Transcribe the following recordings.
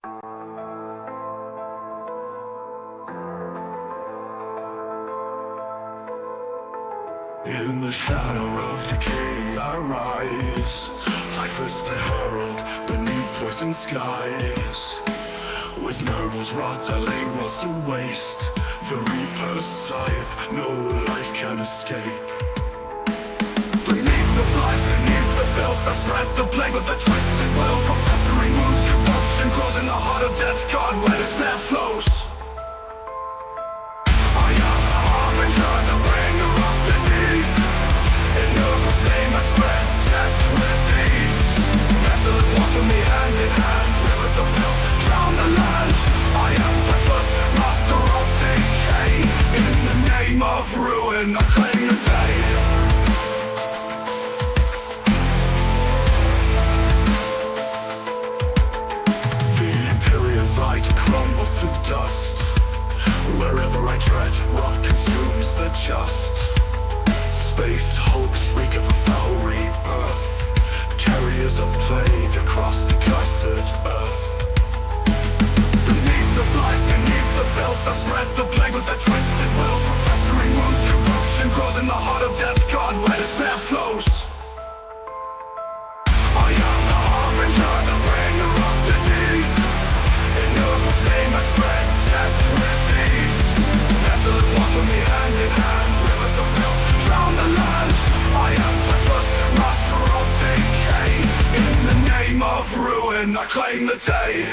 In the shadow of decay I rise, Typhus the herald beneath poison skies. With nobles rot I lay walls to waste, the reaper's scythe no life can escape. Beneath the flies, beneath the filth I spread the plague with a twisted will. From festering wounds, corruption grows in the heart of death. God, where despair flows. I am the harbinger, the bringer of disease. In noble's name I spread death with ease. Vessels water me hand in hand, rivers of filth drown the land. I am Typhus, master of decay. In the name of ruin I claim the day. Crumbles to dust. Wherever I tread, rot consumes the just. Space hulks reek of a foul rebirth, carriers of plague across the cursed earth. Beneath the flies, beneath the filth I spread the plague with a twisted will. From festering wounds, corruption grows in the heart of death. God, where despair flows. I am the harbinger, the bringer of disease. In noble's name I spread death with ease. Vessels water me hand in hand, rivers of filth drown the land. I am Typhus, master of decay. In the name of ruin I claim the day.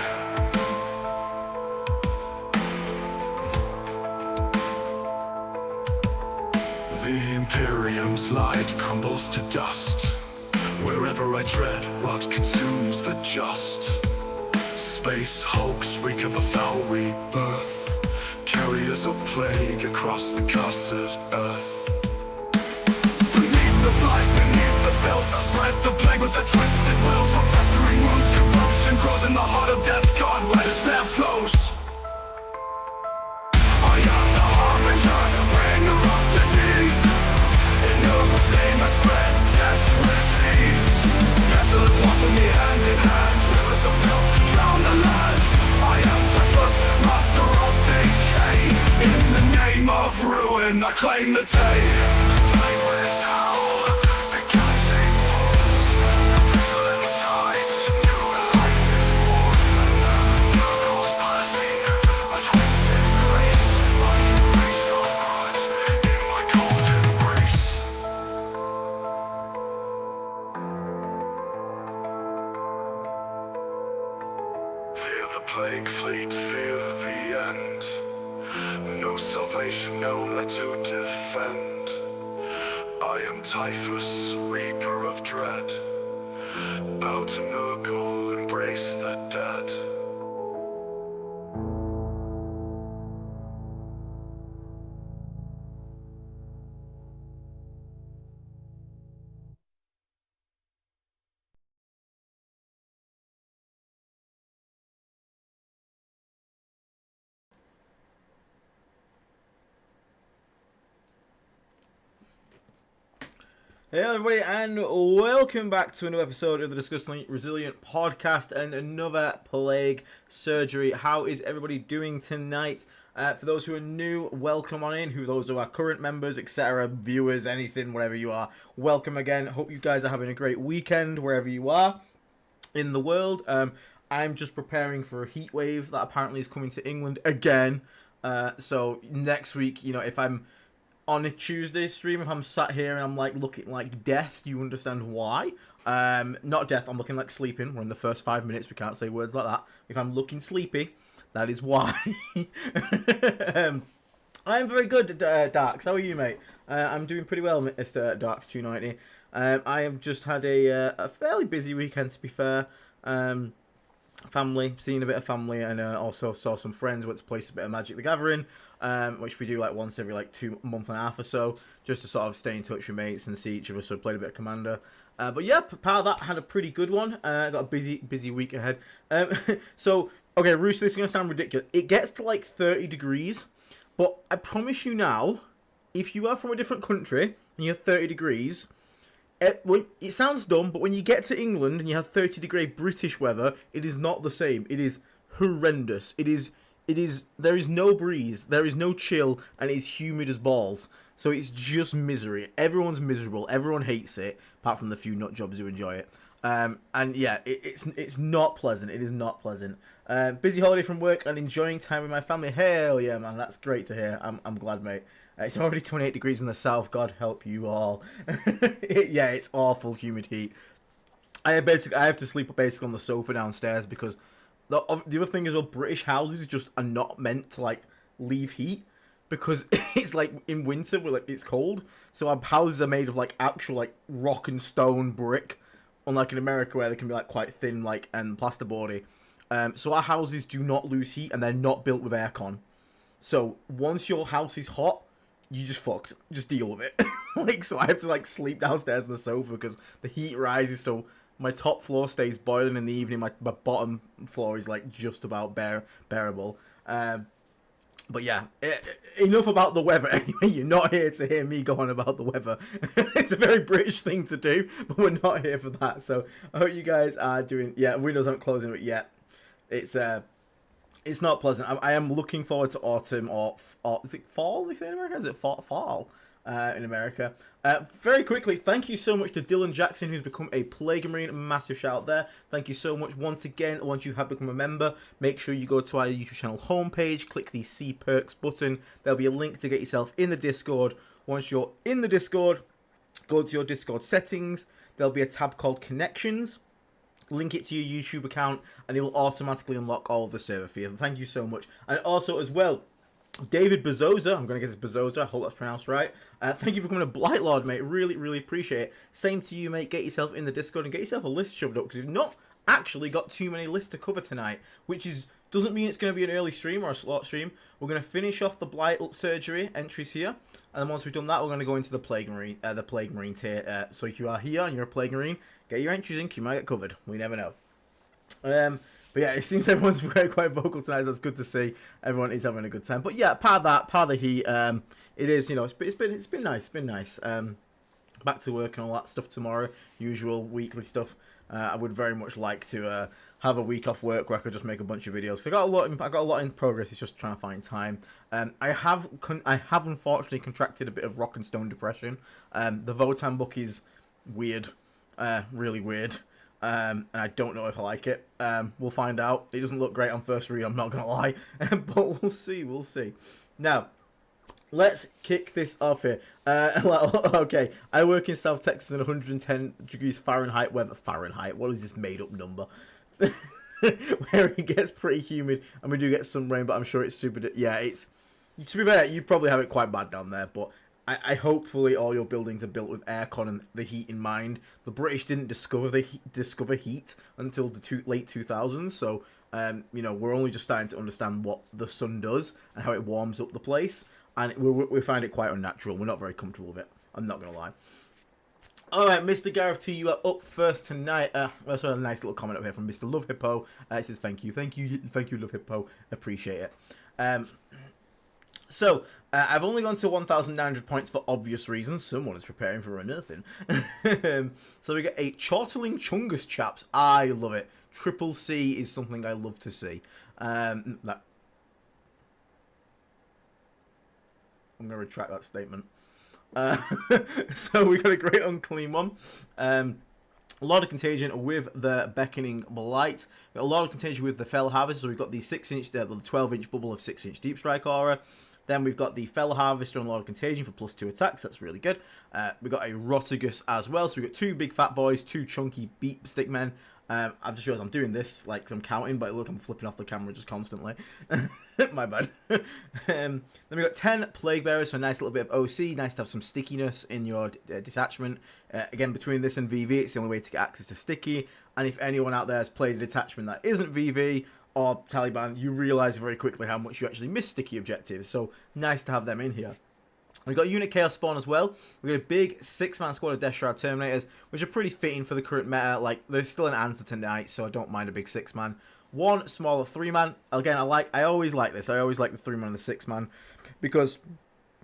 The Imperium's light crumbles to dust. Wherever I tread, rot consumes the just. Space hulks reek of a foul rebirth, carriers of plague across the cursed earth. Beneath the flies, beneath the filth I spread the plague with a twisted will. From festering wounds, corruption grows in the heart of death. God, where despair flows. I am the harbinger, the bringer of disease. In noble's name I spread death with ease. Vessels water me hand in hand, rivers of filth drown the land. I am Typhus, master of decay. In the name of ruin I claim the day. Language howl, the gazing pulse. Whistling tides, new life is born. Miracles passing, a twisted grace. I embrace your heart in my cold embrace. Fear the plague fleet, fear the end. No salvation, no let to defend. I am Typhus, reaper of dread. Bow to Nurgle, embrace the dead. Hey everybody, and welcome back to another episode of the Disgustingly Resilient podcast and another plague surgery. How is everybody doing tonight? For those who are new, welcome on in. Those who are current members, etc., viewers, anything, whatever you are, welcome again. Hope you guys are having a great weekend wherever you are in the world. I'm just preparing for a heat wave that apparently is coming to England again. So next week, you know, if I'm on a Tuesday stream, if I'm sat here and I'm like looking like death, you understand why. Not death, I'm looking like sleeping. We're in the first 5 minutes, we can't say words like that. If I'm looking sleepy, that is why. I am very good, Darks. How are you, mate? I'm doing pretty well, Mr. Darks290. I have just had a fairly busy weekend, to be fair. Family, seeing a bit of family, and also saw some friends. Went to play a bit of Magic the Gathering, which we do like once every like 2 months and a half or so, just to sort of stay in touch with mates and see each other. So played a bit of Commander. But yeah, part of that, had a pretty good one. Got a busy week ahead. So okay, Rooster, this is gonna sound ridiculous. It gets to like 30 degrees, but I promise you now, if you are from a different country and you have 30 degrees. It sounds dumb, but when you get to England and you have 30-degree British weather, it is not the same. It is horrendous. It is. There is no breeze, there is no chill, and it's humid as balls. So it's just misery. Everyone's miserable. Everyone hates it, apart from the few nut jobs who enjoy it. And yeah, it's not pleasant. It is not pleasant. Busy holiday from work and enjoying time with my family. Hell yeah, man. That's great to hear. I'm glad, mate. It's already 28 degrees in the south. God help you all. Yeah, it's awful humid heat. I have to sleep basically on the sofa downstairs because the other thing is, well, British houses just are not meant to like leave heat because it's like in winter where like it's cold. So our houses are made of like actual like rock and stone brick, unlike in America where they can be like quite thin like and plasterboardy. So our houses do not lose heat and they're not built with aircon. So once your house is hot, you just fucked. Just deal with it. Like, so I have to like sleep downstairs on the sofa because the heat rises. So my top floor stays boiling in the evening. My bottom floor is like just about bearable. But yeah, enough about the weather. Anyway, you're not here to hear me go on about the weather. It's a very British thing to do, but we're not here for that. So I hope you guys are doing. Yeah, windows aren't closing it yet. It's not pleasant. I am looking forward to autumn or is it fall? They say in America? Is it fall? In America. Very quickly, thank you so much to Dylan Jackson, who's become a Plague Marine. Massive shout out there. Thank you so much. Once again, once you have become a member, make sure you go to our YouTube channel homepage, click the See Perks button. There'll be a link to get yourself in the Discord. Once you're in the Discord, go to your Discord settings. There'll be a tab called Connections. Link it to your YouTube account, and it will automatically unlock all of the server fees. Thank you so much. And also, as well, David Bezoza, I'm going to guess it's Bezoza, I hope that's pronounced right. Thank you for coming to Blight Lord, mate. Really, really appreciate it. Same to you, mate. Get yourself in the Discord and get yourself a list shoved up, because we've not actually got too many lists to cover tonight, which doesn't mean it's going to be an early stream or a slot stream. We're going to finish off the Blight Surgery entries here, and then once we've done that, we're going to go into the Plague Marine tier. So if you are here and you're a Plague Marine, get your entries in, 'cause you might get covered. We never know. But yeah, it seems everyone's quite vocal tonight. So that's good to see. Everyone is having a good time. But yeah, part of the heat. It is, you know, it's been nice. It's been nice. Back to work and all that stuff tomorrow. Usual weekly stuff. I would very much like to have a week off work where I could just make a bunch of videos. So I got a lot in progress. It's just trying to find time. I have unfortunately contracted a bit of rock and stone depression. The Votan book is weird, really weird. And I don't know if I like it. We'll find out. It doesn't look great on first read, I'm not going to lie. But we'll see. Now, let's kick this off here. Okay, I work in South Texas in 110 degrees Fahrenheit weather. Fahrenheit? What is this made-up number? Where it gets pretty humid, and we do get some rain, but I'm sure it's super... Yeah, it's... To be fair, you probably have it quite bad down there, but... I hopefully all your buildings are built with aircon and the heat in mind. The British didn't discover heat until the late 2000s, so you know, we're only just starting to understand what the sun does and how it warms up the place, and we find it quite unnatural. We're not very comfortable with it. I'm not gonna lie. All right, Mr. Gareth T, you are up first tonight. Also a nice little comment up here from Mr. Love Hippo. It says thank you, Love Hippo. Appreciate it. So, I've only gone to 1,900 points for obvious reasons. Someone is preparing for nothing. So we get a chortling chungus, chaps. I love it. Triple C is something I love to see. I'm going to retract that statement. So we got a great unclean one. A lot of contagion with the Beckoning Blight. We've got a lot of contagion with the Fell Harvester. So we've got the 6-inch, the 12-inch bubble of 6-inch Deep Strike Aura. Then we've got the Fell Harvester and a lot of contagion for +2 attacks. That's really good. We've got a Rotigus as well. So we've got 2 big fat boys, 2 chunky beat stickmen. I've just realized I'm doing this like 'cause I'm counting, but look, I'm flipping off the camera just constantly. My bad. Then we've got 10 Plague Bearers, so a nice little bit of OC. Nice to have some stickiness in your detachment. Again, between this and VV, it's the only way to get access to sticky. And if anyone out there has played a detachment that isn't VV or Taliban, you realise very quickly how much you actually miss sticky objectives. So nice to have them in here. We've got Unit Chaos Spawn as well. We've got a big 6-man squad of Death Shroud Terminators, which are pretty fitting for the current meta. Like, there's still an answer tonight, so I don't mind a big 6-man. 1 smaller 3-man. Again, I always like this. I always like the 3-man and the 6-man, because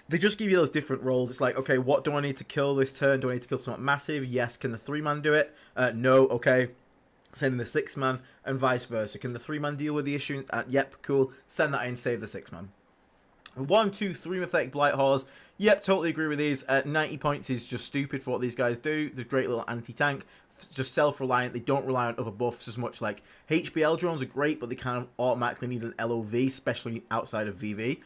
they just give you those different roles. It's like, okay, what do I need to kill this turn? Do I need to kill something massive? Yes. Can the 3-man do it? No. Okay. sending the 6-man, and vice versa. Can the 3-man deal with the issue? Yep, cool. Send that in, save the 6-man. 1, 2, 3 Mythic Blight Horse. Yep, totally agree with these. 90 points is just stupid for what these guys do. They're great little anti-tank. Just self-reliant. They don't rely on other buffs as much. Like, HBL drones are great, but they kind of automatically need an LOV, especially outside of VV.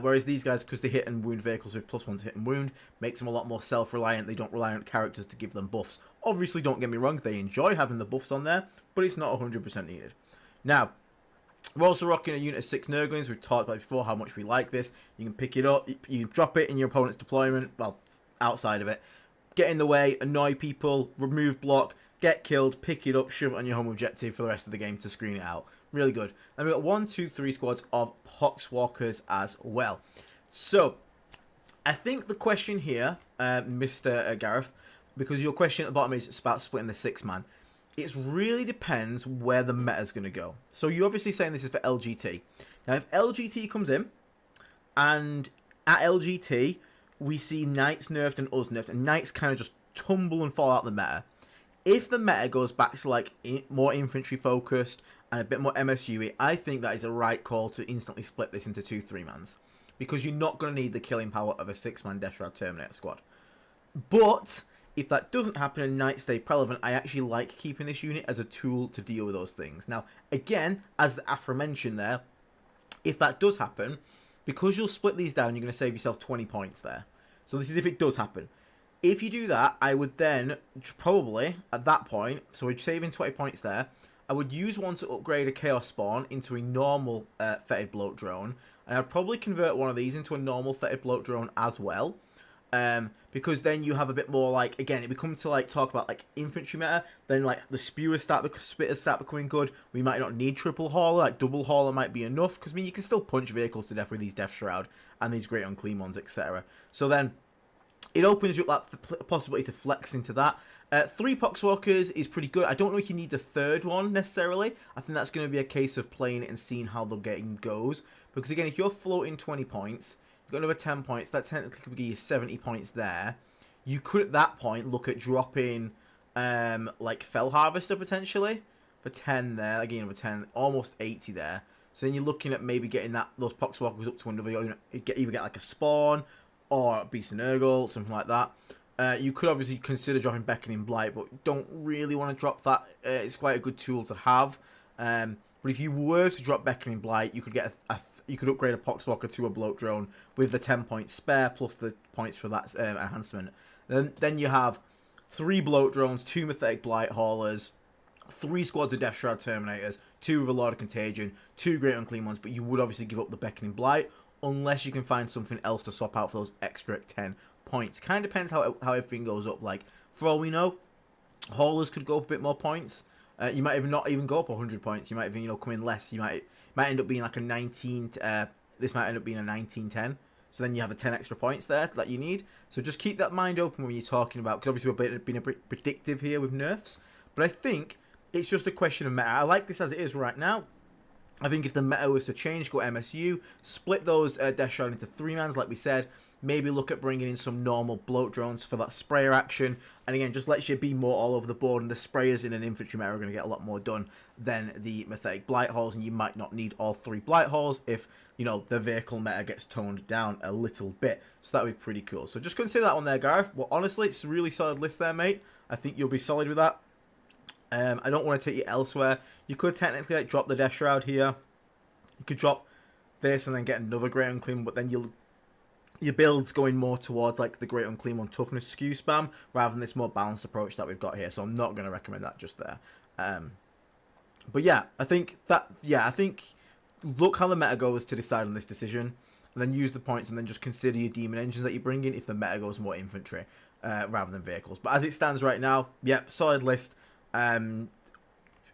Whereas these guys, because they hit and wound vehicles with +1 to hit and wound, makes them a lot more self-reliant. They don't rely on characters to give them buffs. Obviously, don't get me wrong, they enjoy having the buffs on there, but it's not 100% needed. Now, we're also rocking a unit of 6 Nurglings. We've talked about before how much we like this. You can pick it up, you can drop it in your opponent's deployment, well, outside of it. Get in the way, annoy people, remove block, get killed, pick it up, shove it on your home objective for the rest of the game to screen it out. Really good. And we've got 1, 2, 3 squads of Poxwalkers as well. So, I think the question here, Mr. Gareth, because your question at the bottom is about splitting the 6-man, it really depends where the meta's going to go. So, you're obviously saying this is for LGT. Now, if LGT comes in, and at LGT, we see Knights nerfed and us nerfed, and Knights kind of just tumble and fall out the meta. If the meta goes back to like more infantry focused and a bit more MSU, I think that is a right call to instantly split this into 2 3-mans. Because you're not going to need the killing power of a 6-man Death Shroud Terminator squad. But if that doesn't happen and Knights stay relevant, I actually like keeping this unit as a tool to deal with those things. Now, again, as the aforementioned there, if that does happen, because you'll split these down, you're going to save yourself 20 points there. So this is if it does happen. If you do that, I would then probably, at that point, so we're saving 20 points there, I would use one to upgrade a Chaos Spawn into a normal Fetid Bloat Drone, and I'd probably convert one of these into a normal Fetid Bloat Drone as well, because then you have a bit more, like, again, it becomes to, like, talk about, like, infantry meta, then, like, the Spitters start becoming good, we might not need triple hauler, like, double hauler might be enough, because, I mean, you can still punch vehicles to death with these Death Shroud, and these great unclean ones, etc. So then, it opens you up that possibility to flex into that. 3 Poxwalkers is pretty good. I don't know if you need the 3rd one necessarily. I think that's going to be a case of playing it and seeing how the game goes. Because again, if you're floating 20 points, you've got another 10 points, that technically could give you 70 points there. You could at that point look at dropping like Fell Harvester potentially for 10 there. Again, another 10, almost 80 there. So then you're looking at maybe getting those Poxwalkers up to another, either get like a spawn or Beast and Nurgle, something like that. You could obviously consider dropping Beckoning Blight, but don't really want to drop that. It's quite a good tool to have. But if you were to drop Beckoning Blight, you could get you could upgrade a Poxwalker to a Bloat Drone with the 10 points spare plus the points for that enhancement. Then you have 3 Bloat Drones, 2 Mythic Blight Haulers, 3 squads of Death Shroud Terminators, 2 with a Lord of Contagion, 2 Great Unclean ones, but you would obviously give up the Beckoning Blight unless you can find something else to swap out for those extra 10 points. Kind of depends how everything goes up. Like, for all we know, haulers could go up a bit more points. You might even not even go up 100 points. You might even, come in less. You might end up being like a 19. This might end up being a 19-10. So then you have the 10 extra points there that you need. So just keep that mind open when you're talking about, because obviously we're being a bit predictive here with nerfs. But I think it's just a question of meta. I like this as it is right now. I think if the meta was to change, go MSU, split those Death Shroud into 3-mans, like we said, maybe look at bringing in some normal Bloat Drones for that sprayer action, and again, just lets you be more all over the board, and the sprayers in an infantry meta are going to get a lot more done than the Mythic Blight Halls, and you might not need all 3 Blight Halls if, the vehicle meta gets toned down a little bit, so that would be pretty cool. So just consider that one there, Gareth. Well, honestly, it's a really solid list there, mate. I think you'll be solid with that. I don't want to take you elsewhere. You could technically drop the Death Shroud here. You could drop this and then get another Great Unclean, but then your build's going more towards like the Great Unclean One toughness skew spam rather than this more balanced approach that we've got here. So I'm not going to recommend that just there. But yeah, I think look how the meta goes to decide on this decision, and then use the points, and then just consider your demon engines that you bring in if the meta goes more infantry rather than vehicles. But as it stands right now, yep, solid list.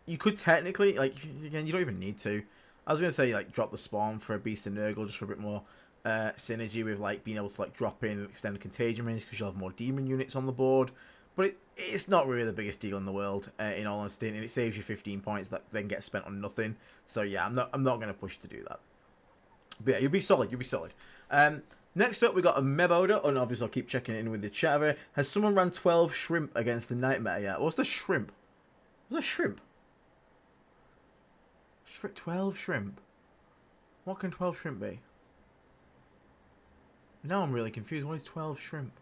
You could technically, again, you don't even need to. I was going to say, drop the spawn for a Beast and Nurgle just for a bit more synergy with, being able to, drop in extended contagion range because you'll have more demon units on the board. But it's not really the biggest deal in the world, in all honesty, and it saves you 15 points that then get spent on nothing. So, yeah, I'm not going to push you to do that. But, yeah, you'll be solid. Next up, we got a Meoder, and obviously I'll keep checking in with the chat here. Has someone ran 12 Shrimp against the Night meta yet? What's the Shrimp? What's a Shrimp? 12 shrimp. What can 12 shrimp be? Now I'm really confused. What is 12 shrimp?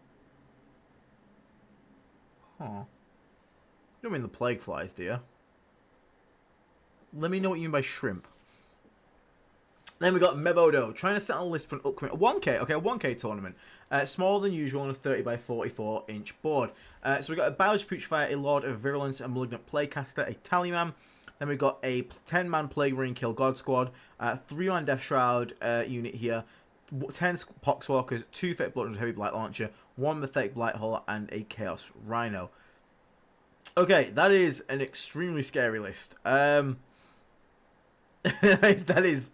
Huh. You don't mean the plague flies, do you? Let me know what you mean by shrimp. Then we got Meoder, trying to set a list for an upcoming 1K. Okay, a 1K tournament. Smaller than usual on a 30 by 44 inch board. So we got a Biology Putrefier, a Lord of Virulence, a Malignant Plaguecaster, a Tallyman. Then we got a 10-man Plague Marine Kill God Squad, 3-man Death Shroud unit here, 10 Poxwalkers, 2 Fake Blood Heavy Blight Launcher, 1 Pathetic Blight Hauler, and a Chaos Rhino. Okay, that is an extremely scary list. That is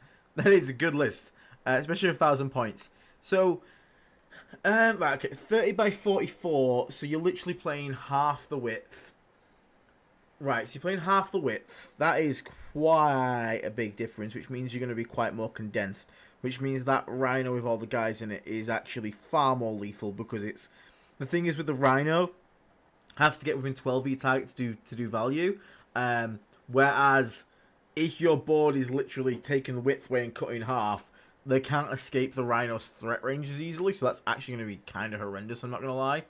a good list, especially 1,000 points. So, right, okay, 30 by 44. So you're literally playing half the width. Right, so you're playing half the width. That is quite a big difference, which means you're going to be quite more condensed. Which means that Rhino with all the guys in it is actually far more lethal, because it's the thing is with the Rhino, have to get within 12 of your target to do value. Whereas if your board is literally taking the width away and cut in half, they can't escape the Rhino's threat ranges easily, so that's actually going to be kind of horrendous, I'm not going to lie.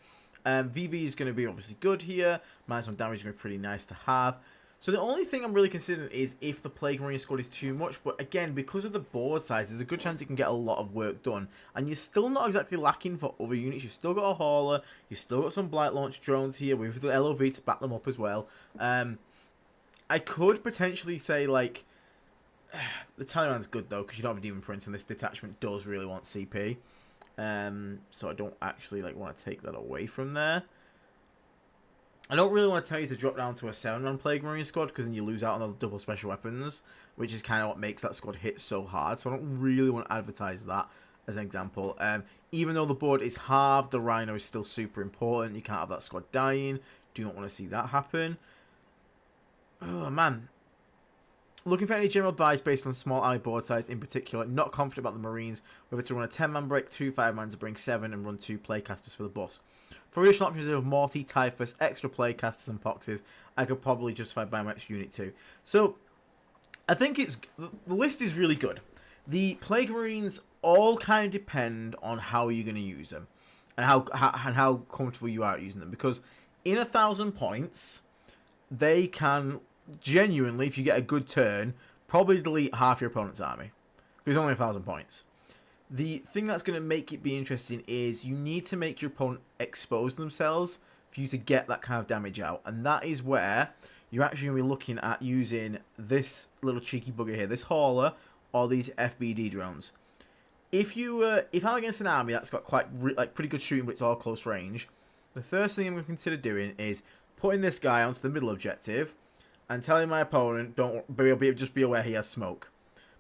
VV is going to be obviously good here. -1 damage is going to be pretty nice to have. So the only thing I'm really considering is if the Plague Marine squad is too much, but again, because of the board size, there's a good chance you can get a lot of work done. And you're still not exactly lacking for other units. You've still got a Hauler, you've still got some Blight Launch drones here with the LOV to back them up as well. I could potentially say, like, the Tallyman's good though, because you don't have a Demon Prince, and this detachment does really want CP. So I don't actually like want to take that away from there. I don't really want to tell you to drop down to a 7-man Plague Marine squad, because then you lose out on the double special weapons, which is kind of what makes that squad hit so hard. So I don't really want to advertise that as an example. Even though the board is halved, the Rhino is still super important. You can't have that squad dying. Do not want to see that happen. Oh, man. Looking for any general advice based on small eye board size in particular. Not confident about the Marines. Whether to run a 10-man break, 2 5-mans to bring 7, and run 2 Playcasters for the boss. For additional options of Morty, Typhus, extra Playcasters, and Poxes, I could probably justify buying my extra unit too. So, I think the list is really good. The Plague Marines all kind of depend on how you're going to use them. And how comfortable you are at using them. Because in 1,000 points, they can genuinely, if you get a good turn, probably delete half your opponent's army. Because it's only 1,000 points. The thing that's going to make it be interesting is you need to make your opponent expose themselves for you to get that kind of damage out. And that is where you're actually going to be looking at using this little cheeky bugger here, this Hauler, or these FBD drones. If I'm against an army that's got pretty good shooting, but it's all close range, the first thing I'm going to consider doing is putting this guy onto the middle objective and telling my opponent, just be aware he has smoke.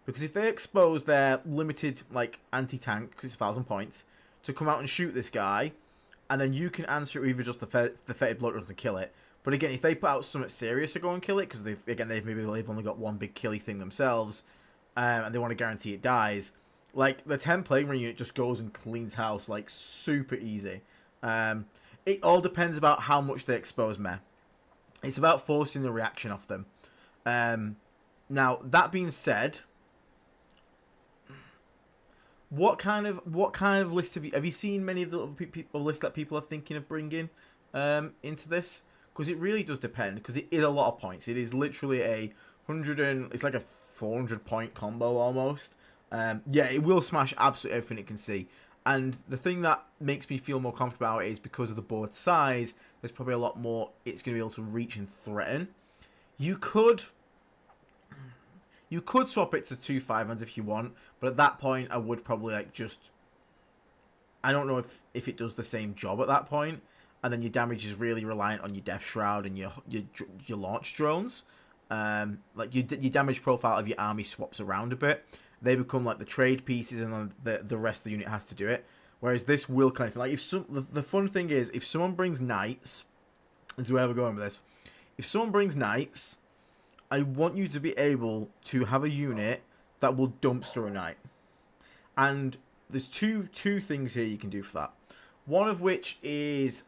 Because if they expose their limited, like, anti-tank, because it's 1,000 points, to come out and shoot this guy, and then you can answer it with either just the Fetid Blood Runs and kill it. But again, if they put out something serious to go and kill it, because they've only got one big killy thing themselves, and they want to guarantee it dies, like, the 10 Plague Marine unit just goes and cleans house, like, super easy. It all depends about how much they expose Meh. It's about forcing the reaction off them. Now, that being said, what kind of list have you seen many of the lists that people are thinking of bringing into this? Because it really does depend, because it is a lot of points. It is literally it's like a 400 point combo almost. Yeah, it will smash absolutely everything it can see. And the thing that makes me feel more comfortable about it is because of the board size, there's probably a lot more it's going to be able to reach and threaten. You could swap it to 2 5-mans if you want, but at that point, I would probably I don't know if it does the same job at that point, and then your damage is really reliant on your Death Shroud and your launch drones. Like your damage profile of your army swaps around a bit. They become like the trade pieces, and then the rest of the unit has to do it. Whereas this will kind of, like, the fun thing is, if someone brings knights, and where we're going with this, if someone brings knights, I want you to be able to have a unit that will dumpster a knight. And there's two things here you can do for that. One of which is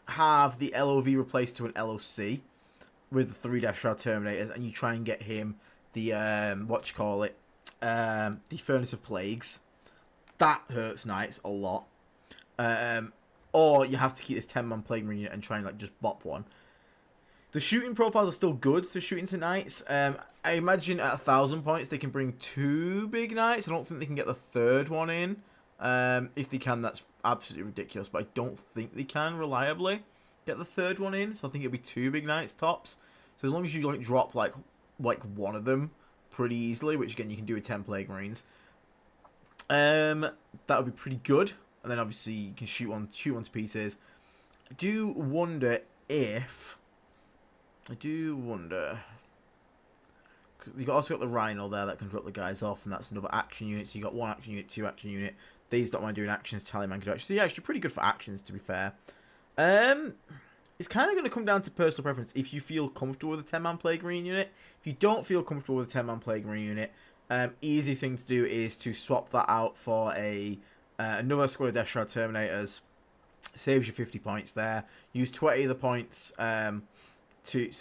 have the LOV replaced to an LOC with the 3 Death Shroud Terminators, and you try and get him the the Furnace of Plagues. That hurts Knights a lot. Or you have to keep this 10-man Plague Marine unit and try and like just bop one. The shooting profiles are still good to shoot into Knights. I imagine at 1,000 points they can bring 2 big Knights. I don't think they can get the 3rd one in. If they can, that's absolutely ridiculous. But I don't think they can reliably get the 3rd one in. So I think it'll be 2 big Knights tops. So as long as you like drop like one of them pretty easily, which again you can do with 10 Plague Marines, that would be pretty good. And then obviously you can shoot one to pieces. I do wonder if... Because you've also got the Rhino there that can drop the guys off, and that's another action unit. So you got 1 action unit, 2 action unit. These don't mind doing actions. Tallyman can do actions. So yeah, actually pretty good for actions, to be fair. It's kind of going to come down to personal preference. If you feel comfortable with a 10-man Plague Marine unit, if you don't feel comfortable with a 10-man Plague Marine unit, easy thing to do is to swap that out for another squad of Death Shroud Terminators. Saves you 50 points there. Use 20 of the points. So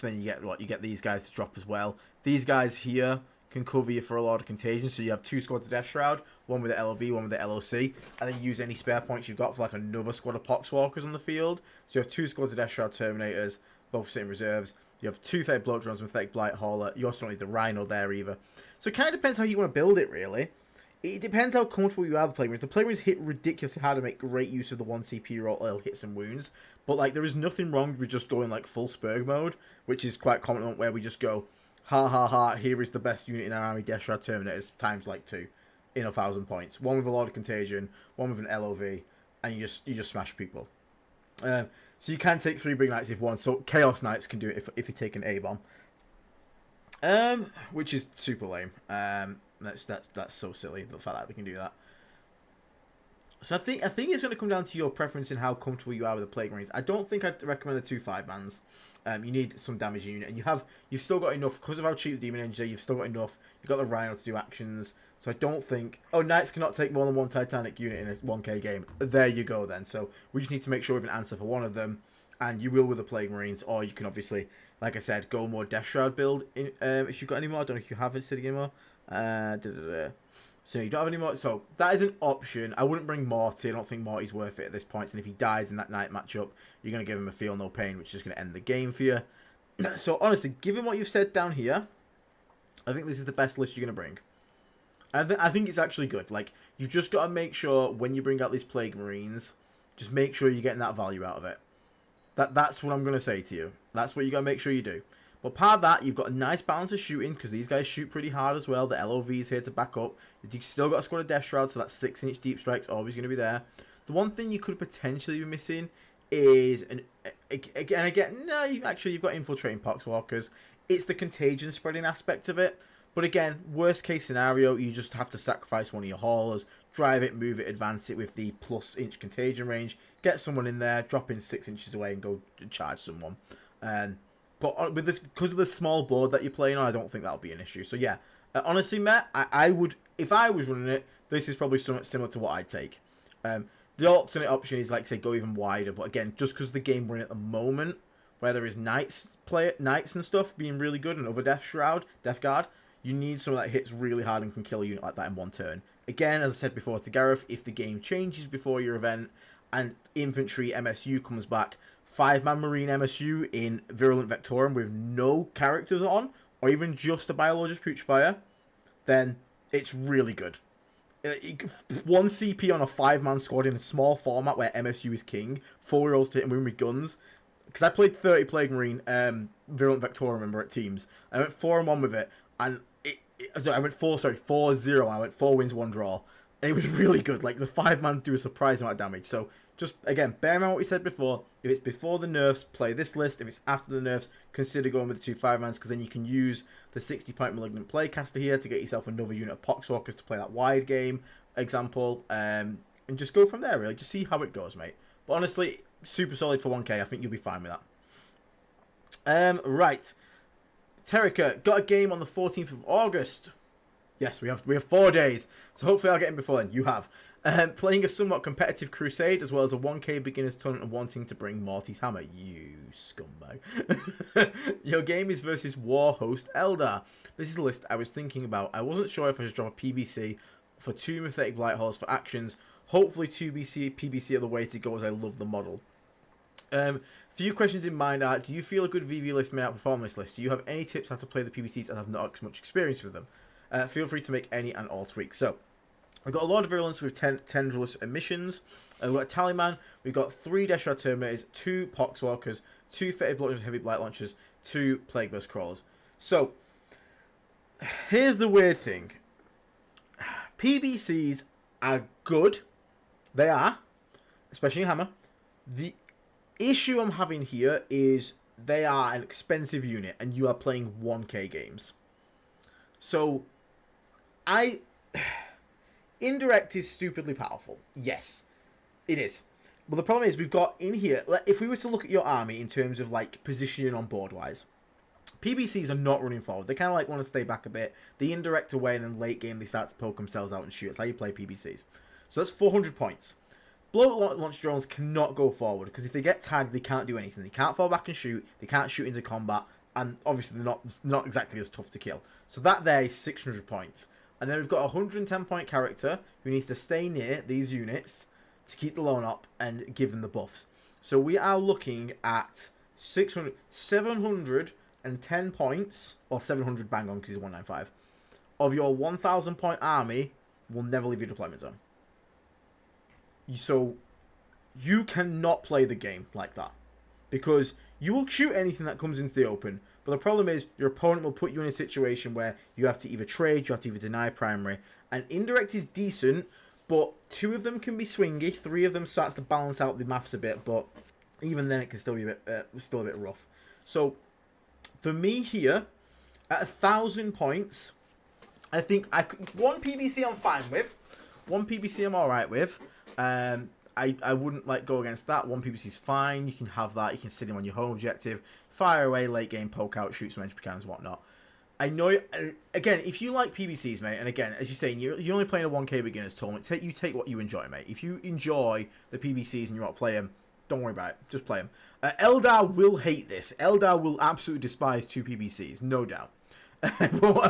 then you get these guys to drop as well. These guys here can cover you for a lot of contagion. So you have 2 squads of Death Shroud, one with the LOV, one with the LOC, and then you use any spare points you've got for like another squad of Poxwalkers on the field. So you have 2 squads of Death Shroud Terminators, both sitting reserves. You have 2 Pathetic Bloat Drones, Pathetic Blight Hauler. You also don't need the Rhino there either. So it kind of depends how you want to build it, really. It depends how comfortable you are with the Plague Marines. The Plague Marines hit ridiculously hard to make great use of the 1 CP roll. It'll hit some wounds. But like, there is nothing wrong with just going like full Spurg mode, which is quite common, where we just go, ha ha ha, here is the best unit in our army, Death Shroud Terminators, times like 2 in 1,000 points. One with a lot of contagion, one with an LOV, and you just smash people. So you can take 3 big knights if one. So Chaos Knights can do it if they take an A-bomb. Which is super lame. That's so silly, the fact that they can do that. So I think it's going to come down to your preference and how comfortable you are with the Plague Marines. I don't think I'd recommend the 2 5-mans. You need some damage unit, and you've still got enough because of how cheap the Demon Engine are. You've still got enough. You've got the Rhino to do actions. So I don't think... Oh, Knights cannot take more than 1 Titanic unit in a 1k game. There you go then. So we just need to make sure we have an answer for one of them, and you will with the Plague Marines, or you can obviously, like I said, go more Death Shroud build in, if you've got any more. I don't know if you have a city anymore. So you don't have any more. So that is an option. I wouldn't bring Morty. I don't think Morty's worth it at this point. And if he dies in that night matchup, you're going to give him a feel no pain, which is going to end the game for you. So honestly, given what you've said down here, I think this is the best list you're going to bring. I think it's actually good. Like, you've just got to make sure when you bring out these Plague Marines, just make sure you're getting that value out of it. That's what I'm going to say to you. That's what you got to make sure you do. But part of that, you've got a nice balance of shooting, because these guys shoot pretty hard as well. The LOV is here to back up. You've still got a squad of Death Shroud, so that 6-inch deep strike's always going to be there. The one thing you could potentially be missing is, you've got infiltrating Poxwalkers. It's the contagion spreading aspect of it. But again, worst case scenario, you just have to sacrifice one of your haulers, drive it, move it, advance it with the +inch contagion range, get someone in there, drop in 6 inches away and go charge someone. But with this, because of the small board that you're playing on, I don't think that'll be an issue. So yeah, honestly, Matt, I would, if I was running it, this is probably somewhat similar to what I'd take. The alternate option is, like, say, go even wider. But again, just because the game we're in at the moment, where there is knights and stuff being really good, and other Death Guard, you need someone that hits really hard and can kill a unit like that in 1 turn. Again, as I said before to Gareth, if the game changes before your event and infantry MSU comes back, 5-man Marine MSU in Virulent Vectorum with no characters on, or even just a Biologist Putrefire, then it's really good. 1 CP on a 5-man squad in a small format where MSU is king, 4 rolls to hit and win with guns. Because I played 30 Plague Marine Virulent Vectorum, remember, at teams. I went 4-1 with it, and I went 4-0, and I went 4 wins, 1 draw. And it was really good. Like, the 5-mans do a surprising amount of damage. So, just, again, bear in mind what we said before. If it's before the nerfs, play this list. If it's after the nerfs, consider going with the 2 5-mans, because then you can use the 60-point Malignant Playcaster here to get yourself another unit of Poxwalkers to play that wide game example. And just go from there, really. Just see how it goes, mate. But honestly, super solid for 1k. I think you'll be fine with that. Right. Terica got a game on the 14th of August. Yes, we have 4 days. So hopefully I'll get in before then. You have. Playing a somewhat competitive crusade, as well as a 1k beginners tournament and wanting to bring Morty's hammer. You scumbag. Your game is versus War Host Eldar. This is a list I was thinking about. I wasn't sure if I should drop a PBC for 2 Mythic Blight Halls for actions. Hopefully 2 PBC are the way to go, as I love the model. Few questions in mind are: do you feel a good VV list may outperform this list? Do you have any tips how to play the PBCs and have not much experience with them? Feel free to make any and all tweaks. So, we've got a lot of virulence with 10 Tendrilless emissions. We've got a Tallyman. We've got 3 Deshard Terminators, 2 Poxwalkers, 2 Fetid Blockers with Heavy Blight Launchers, 2 Plague Burst Crawlers. So, here's the weird thing. PBCs are good. They are. Especially in Hammer. The issue I'm having here is they are an expensive unit and you are playing 1k games. So, Indirect is stupidly powerful. Yes, it is. But the problem is we've got in here, if we were to look at your army in terms of like positioning on board wise, PBCs are not running forward. They kind of like want to stay back a bit. The indirect away and then late game they start to poke themselves out and shoot. That's how you play PBCs. So that's 400 points. Blow launch drones cannot go forward because if they get tagged, they can't do anything. They can't fall back and shoot. They can't shoot into combat, and obviously they're not exactly as tough to kill. So that there is 600 points. And then we've got a 110 point character who needs to stay near these units to keep the loan up and give them the buffs. So we are looking at 710 points, or 700 bang on because he's 195, of your 1,000 point army will never leave your deployment zone. So you cannot play the game like that because you will shoot anything that comes into the open. But the problem is your opponent will put you in a situation where you have to either trade, you have to either deny primary. And indirect is decent, but 2 of them can be swingy. 3 of them starts to balance out the maths a bit, but even then it can still be a bit rough. So for me here, at 1,000 points, I think one PBC I'm fine with. One PBC I'm alright with. I wouldn't go against that. 1 PBC is fine. You can have that. You can sit him on your home objective, fire away, late game, poke out, shoot some entry cannons, whatnot. I know, again, if you like PBCs, mate, and again, as you're saying, you're only playing a 1k beginners tournament, you take what you enjoy, mate. If you enjoy the PBCs and you want to play them, don't worry about it. Just play them. Eldar will hate this. Eldar will absolutely despise 2 PBCs, no doubt. I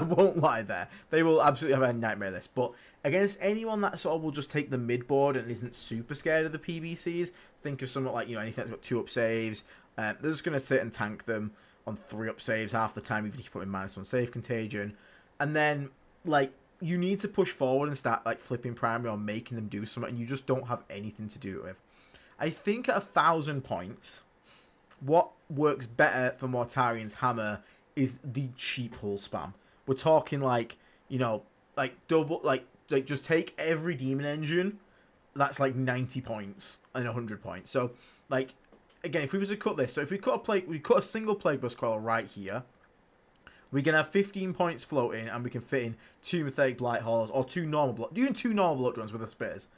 won't lie there. They will absolutely have a nightmare of this. But against anyone that sort of will just take the mid board and isn't super scared of the PBCs, think of something like, anything that's got 2 up saves. They're just going to sit and tank them on 3 up saves half the time, even if you put in -1 save contagion. And then, you need to push forward and start, flipping primary or making them do something, and you just don't have anything to do it with. I think at 1,000 points, what works better for Mortarian's hammer is the cheap hull spam. We're talking double, just take every demon engine that's 90 points and 100 points. So again, if we were to cut this, so if we cut a single plague burst crawler right here, we can have 15 points floating and we can fit in 2 Mythic Blight Halls or 2 normal blood, even 2 normal blood runs with the spears,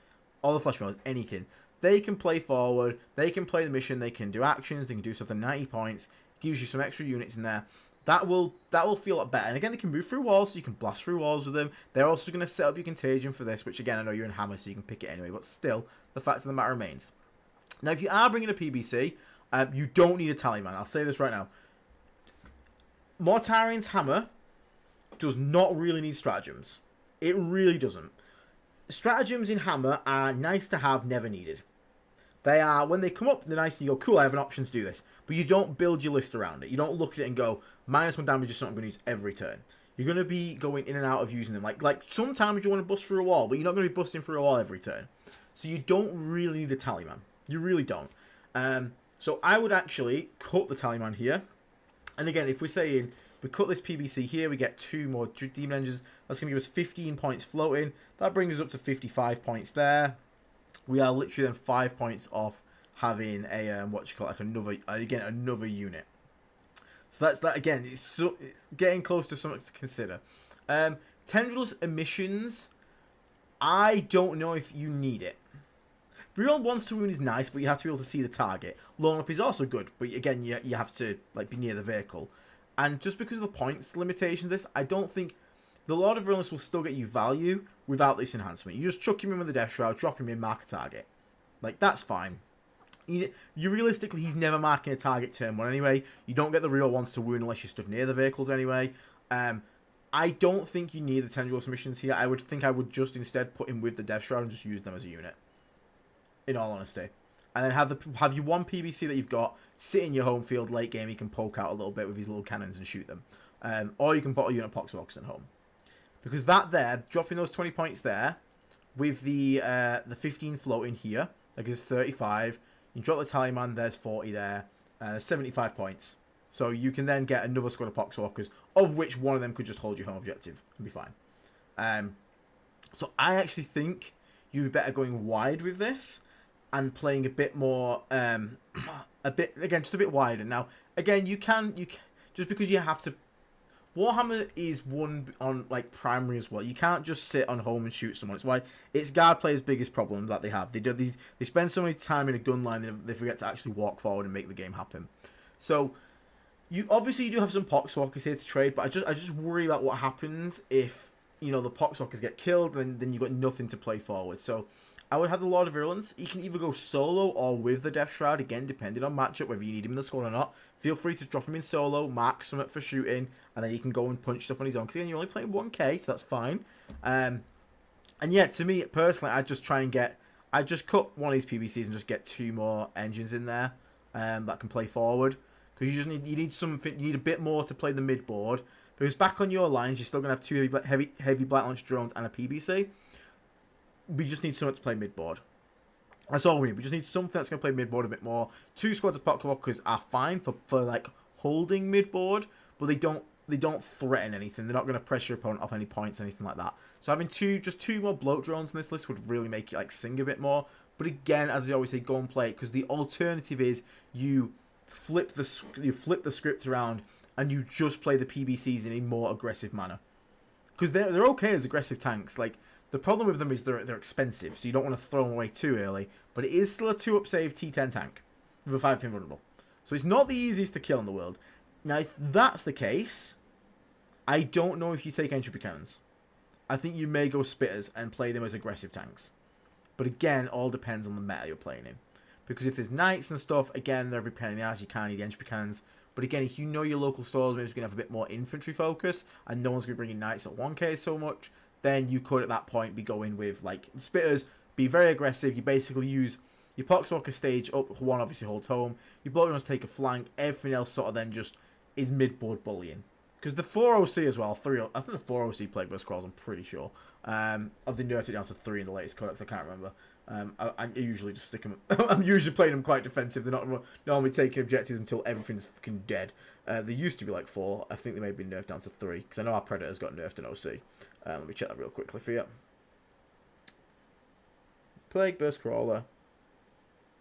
all the flesh mills, anything. They can play forward, they can play the mission, they can do actions, they can do something 90 points, gives you some extra units in there. That will feel a lot better. And again, they can move through walls, so you can blast through walls with them. They're also going to set up your contagion for this, which again, I know you're in hammer, so you can pick it anyway. But still, the fact of the matter remains. Now, if you are bringing a PBC, you don't need a Tallyman. I'll say this right now. Mortarian's hammer does not really need stratagems. It really doesn't. Stratagems in hammer are nice to have, never needed. They are, when they come up, they're nice and you go, cool, I have an option to do this. But you don't build your list around it. You don't look at it and go, -1 damage is something I'm going to use every turn. You're going to be going in and out of using them. Like sometimes you want to bust through a wall, but you're not going to be busting through a wall every turn. So you don't really need a Tallyman. You really don't. So I would actually cut the Tallyman here. And again, if we're saying we cut this PBC here, we get 2 more demon engines. That's going to give us 15 points floating. That brings us up to 55 points there. We are literally then 5 points off having a another unit. So that's that again. It's getting close to something to consider. Tendrill's emissions. I don't know if you need it. Real 1 to wound is nice, but you have to be able to see the target. Loan up is also good, but again, you have to be near the vehicle. And just because of the points limitation of this, I don't think the Lord of Realness will still get you value without this enhancement. You just chuck him in with the Death Shroud, drop him in, mark a target. Like, that's fine. You realistically, he's never marking a target turn 1 anyway. You don't get the real ones to wound unless you stood near the vehicles anyway. I don't think you need the Tendril submissions here. I would just instead put him with the Death Shroud and just use them as a unit. In all honesty. And then have your one PBC that you've got sit in your home field late game. He can poke out a little bit with his little cannons and shoot them. Or you can put a unit of Poxwalkers at home. Because that there, dropping those 20 points there, with the 15 floating here, that gives 35. You drop the Tallyman, there's 40 there. 75 points. So you can then get another squad of Poxwalkers, of which one of them could just hold your home objective and be fine. So I actually think you'd be better going wide with this and playing a bit more, just a bit wider. Now, again, you can just because you have to. Warhammer is one on like primary as well. You can't just sit on home and shoot someone. It's why it's guard players' biggest problem that they have. They spend so much time in a gun line they forget to actually walk forward and make the game happen. So you do have some Poxwalkers here to trade, but I just worry about what happens if the Poxwalkers get killed and then you've got nothing to play forward. So I would have the Lord of Virulence. You can either go solo or with the Death Shroud, again, depending on matchup, whether you need him in the squad or not. Feel free to drop him in solo, mark something for shooting, and then you can go and punch stuff on his own. Because again, you're only playing 1k, so that's fine. And yeah, to me, personally, I'd just cut one of these PBCs and just get 2 more engines in there that can play forward. Because you need a bit more to play the mid board. Because back on your lines, you're still going to have 2 heavy Black Launch drones and a PBC. We just need something to play mid-board. That's all we need. We just need something that's going to play mid-board a bit more. 2 squads of Poxwalkers are fine for like holding mid-board, but they don't threaten anything. They're not going to pressure your opponent off any points, anything like that. So having just 2 more bloat drones in this list would really make it like sing a bit more. But again, as I always say, go and play it, because the alternative is you flip the scripts around and you just play the PBCs in a more aggressive manner. Because they're okay as aggressive tanks. Like, the problem with them is they're expensive, so you don't want to throw them away too early. But it is still a 2-up save T10 tank with a 5-pin vulnerable. So it's not the easiest to kill in the world. Now, if that's the case, I don't know if you take entropy cannons. I think you may go spitters and play them as aggressive tanks. But again, all depends on the meta you're playing in. Because if there's knights and stuff, again, they're every pain in the ass. You can't need entropy cannons. But again, if you know your local stores maybe going to have a bit more infantry focus, and no one's going to bring in knights at 1k so much, then you could at that point be going with like spitters, be very aggressive. You basically use your Poxwalker stage up, one obviously holds home. Your bloat drones take a flank. Everything else sort of then just is mid-board bullying. Because the 4OC as well, I think the 4OC Plague Burst Crawls, I'm pretty sure. I've been nerfed it down to 3 in the latest codex, I can't remember. I usually just stick them. I'm usually playing them quite defensive. They're not normally taking objectives until everything's fucking dead. They used to be like 4. I think they may have been nerfed down to 3. Because I know our Predators got nerfed in OC. Let me check that real quickly for you. Plague Burst Crawler.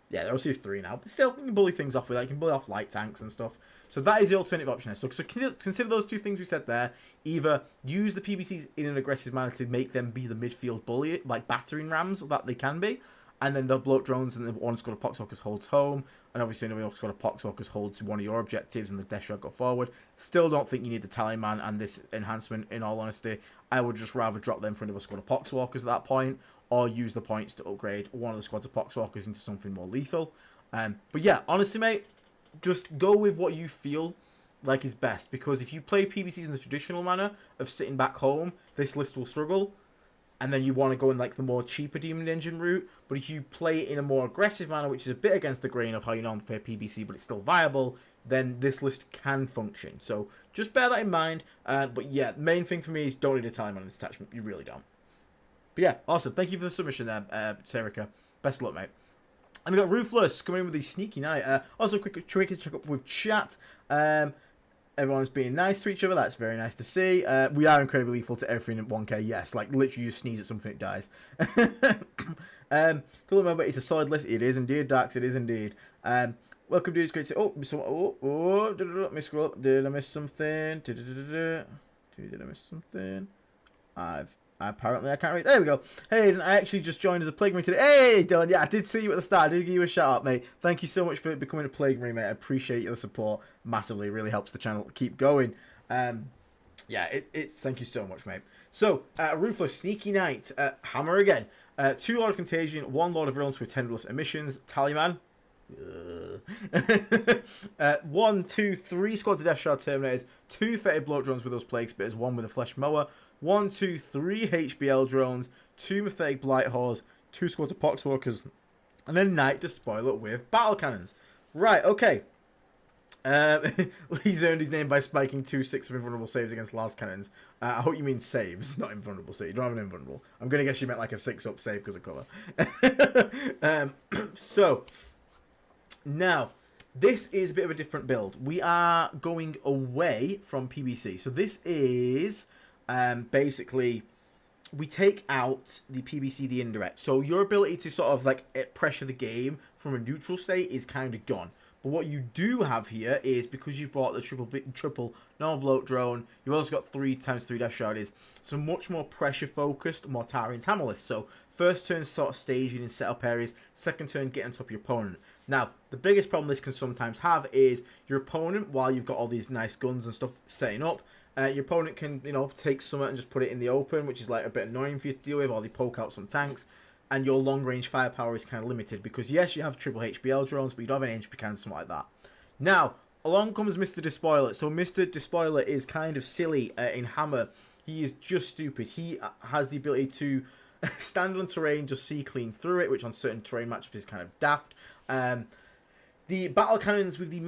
Yeah, they're OC 3 now. But still, you can bully things off with that. You can bully off light tanks and stuff. So that is the alternative option there. So consider those 2 things we said there. Either use the PBCs in an aggressive manner to make them be the midfield bully, like battering rams that they can be. And then the bloat drones and the one squad of Poxwalkers holds home. And obviously another squad of Poxwalkers holds one of your objectives and the Death Shroud go forward. Still don't think you need the Tallyman and this enhancement, in all honesty. I would just rather drop them for another squad of Poxwalkers at that point. Or use the points to upgrade one of the squads of Poxwalkers into something more lethal. But yeah, honestly, mate, just go with what you feel like is best. Because if you play PBCs in the traditional manner of sitting back home, this list will struggle. And then you want to go in like the more cheaper Demon Engine route. But if you play it in a more aggressive manner, which is a bit against the grain of how you normally play PBC, but it's still viable, then this list can function. So just bear that in mind. But yeah, the main thing for me is don't need a time on this attachment. You really don't. But yeah, awesome. Thank you for the submission there, Terica. Best of luck, mate. And we got Ruthless coming in with the Sneaky Night. Also, quick check up with chat. Everyone's being nice to each other. That's very nice to see. We are incredibly lethal to everything in 1k. Yes, like literally you sneeze at something, it dies. Cool, remember, it's a solid list. It is indeed, Dax. It is indeed. Welcome, dudes. Great to see. Let me scroll up. Did I miss something? Did I miss something? Apparently I can't read. There we go. Hey, I actually just joined as a Plague Marine today. Hey, Dylan. Yeah, I did see you at the start. I did give you a shout out, mate. Thank you so much for becoming a Plague Marine, mate. I appreciate your support massively. It really helps the channel keep going. Yeah, thank you so much, mate. So, Ruthless, Sneaky Knight, Hammer again. 2 Lord of Contagion, 1 Lord of Realms with Tendrils Emissions, Tallyman. 1, 2, 3 squads of Death Shroud Terminators, 2 Fetid Bloat Drones with those Plague Spitters, 1 with a Flesh Mower, 1, 2, 3 HBL Drones, 2 Mythic Blight Whores, 2 squads of Poxwalkers, and a Knight Despoiler with Battle Cannons. Right, okay. He's earned his name by spiking 2 6 of invulnerable saves against Las Cannons. I hope you mean saves, not invulnerable saves. You don't have an invulnerable. I'm going to guess you meant like a 6-up save because of cover. So, now, this is a bit of a different build. We are going away from PBC. So this is basically, we take out the PBC, the indirect. So your ability to sort of like pressure the game from a neutral state is kind of gone. But what you do have here is, because you've bought the triple normal bloat drone, you've also got 3x3 Death Shroud, is so much more pressure focused, Mortarian's Hammerless. So first turn sort of staging in setup areas, second turn get on top of your opponent. Now, the biggest problem this can sometimes have is your opponent, while you've got all these nice guns and stuff setting up, your opponent can, you know, take something and just put it in the open, which is like a bit annoying for you to deal with, or they poke out some tanks. And your long-range firepower is kind of limited because, yes, you have triple HBL drones, but you don't have an HP cannon, something like that. Now, along comes Mr. Despoiler. So Mr. Despoiler is kind of silly in Hammer. He is just stupid. He has the ability to stand on terrain, just see clean through it, which on certain terrain matchups is kind of daft. The battle cannons with the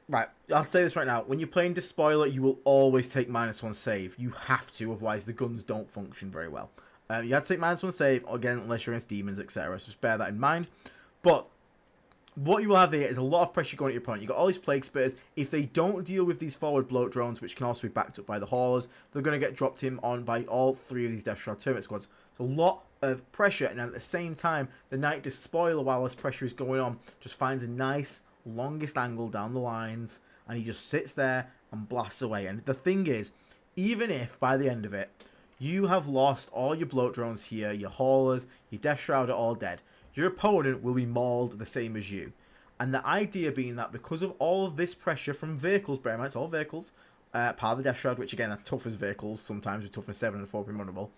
right, I'll say this right now. When you're playing Despoiler, you will always take -1 save. You have to, otherwise the guns don't function very well. You have to take -1 save, again, unless you're against demons, etc. So just bear that in mind. But what you will have here is a lot of pressure going at your opponent. You've got all these Plague Spitters. If they don't deal with these forward bloat drones, which can also be backed up by the haulers, they're going to get dropped in on by all 3 of these Death Shroud Terminate squads. So a lot of pressure, and at the same time, the Knight Despoiler, while this pressure is going on, just finds a nice, longest angle down the lines, and he just sits there and blasts away. And the thing is, even if, by the end of it, you have lost all your bloat drones here, your haulers, your Death Shroud are all dead, your opponent will be mauled the same as you. And the idea being that because of all of this pressure from vehicles, bear in mind it's all vehicles, part of the Death Shroud, which again are tough as vehicles, sometimes with toughness 7 and 4 being vulnerable,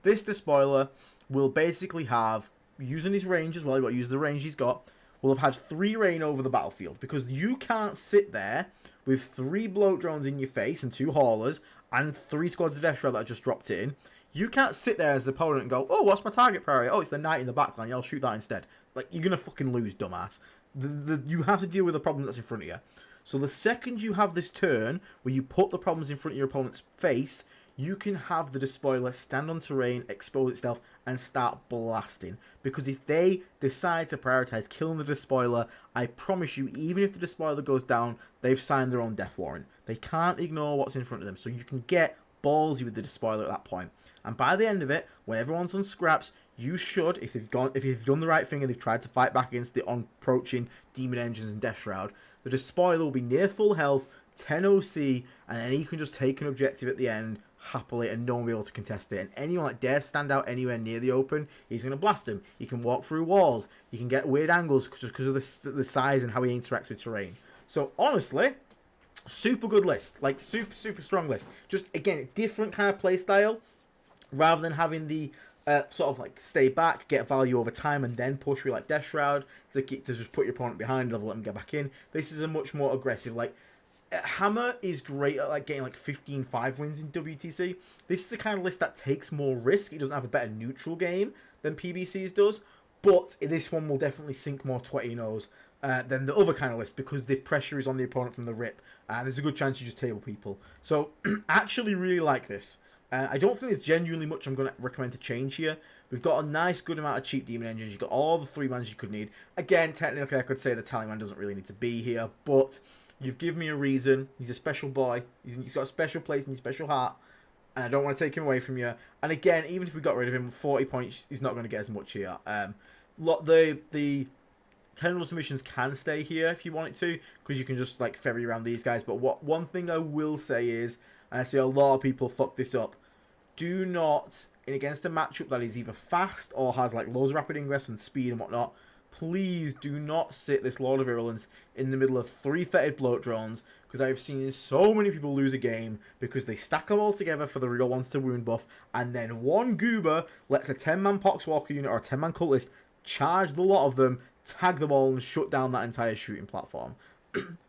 this Despoiler will basically have, using his range as well, using the range he's got, will have had 3 reign over the battlefield. Because you can't sit there with 3 bloat drones in your face and 2 haulers, and 3 squads of Death Shroud that just dropped in. You can't sit there as the opponent and go, oh, what's my target priority? Oh, it's the Knight in the backline. Yeah, I'll shoot that instead. Like, you're going to fucking lose, dumbass. You have to deal with the problem that's in front of you. So the second you have this turn where you put the problems in front of your opponent's face, you can have the Despoiler stand on terrain, expose itself, and start blasting. Because if they decide to prioritize killing the Despoiler, I promise you, even if the Despoiler goes down, they've signed their own death warrant. They can't ignore what's in front of them. So you can get ballsy with the Despoiler at that point. And by the end of it, when everyone's on scraps, you should, if you've done the right thing and they've tried to fight back against the approaching Demon Engines and Death Shroud, the Despoiler will be near full health, 10 OC, and then he can just take an objective at the end happily and no one will be able to contest it. And anyone that dares stand out anywhere near the open, he's going to blast him. He can walk through walls. He can get weird angles just because of the size and how he interacts with terrain. So honestly, super good list. Like super strong list. Just again, different kind of play style rather than having the sort of like stay back, get value over time, and then push with like Death Shroud to just put your opponent behind, level, let them get back in. This is a much more aggressive, like, Hammer is great at like getting like 15-5 wins in WTC. This is the kind of list that takes more risk. It doesn't have a better neutral game than PBC's does, but this one will definitely sink more 20-0s than the other kind of list because the pressure is on the opponent from the rip, and there's a good chance you just table people. So I actually really like this. I don't think there's genuinely much I'm going to recommend to change here. We've got a nice good amount of cheap Demon Engines. You've got all the 3 mans you could need. Again, technically I could say the Tallyman doesn't really need to be here, but you've given me a reason. He's a special boy. He's got a special place in your special heart, and I don't want to take him away from you. And again, even if we got rid of him, 40 points, he's not going to get as much here. The Tendril submissions can stay here if you want it to, because you can just like ferry around these guys. But one thing I will say is, and I see a lot of people fuck this up, do not, against a matchup that is either fast or has like loads of rapid ingress and speed and whatnot, please do not sit this Lord of Virulence in the middle of 3-fetted bloat drones, because I've seen so many people lose a game because they stack them all together for the real ones to wound buff, and then one goober lets a 10-man Poxwalker unit or a 10-man cultist charge the lot of them, tag them all, and shut down that entire shooting platform.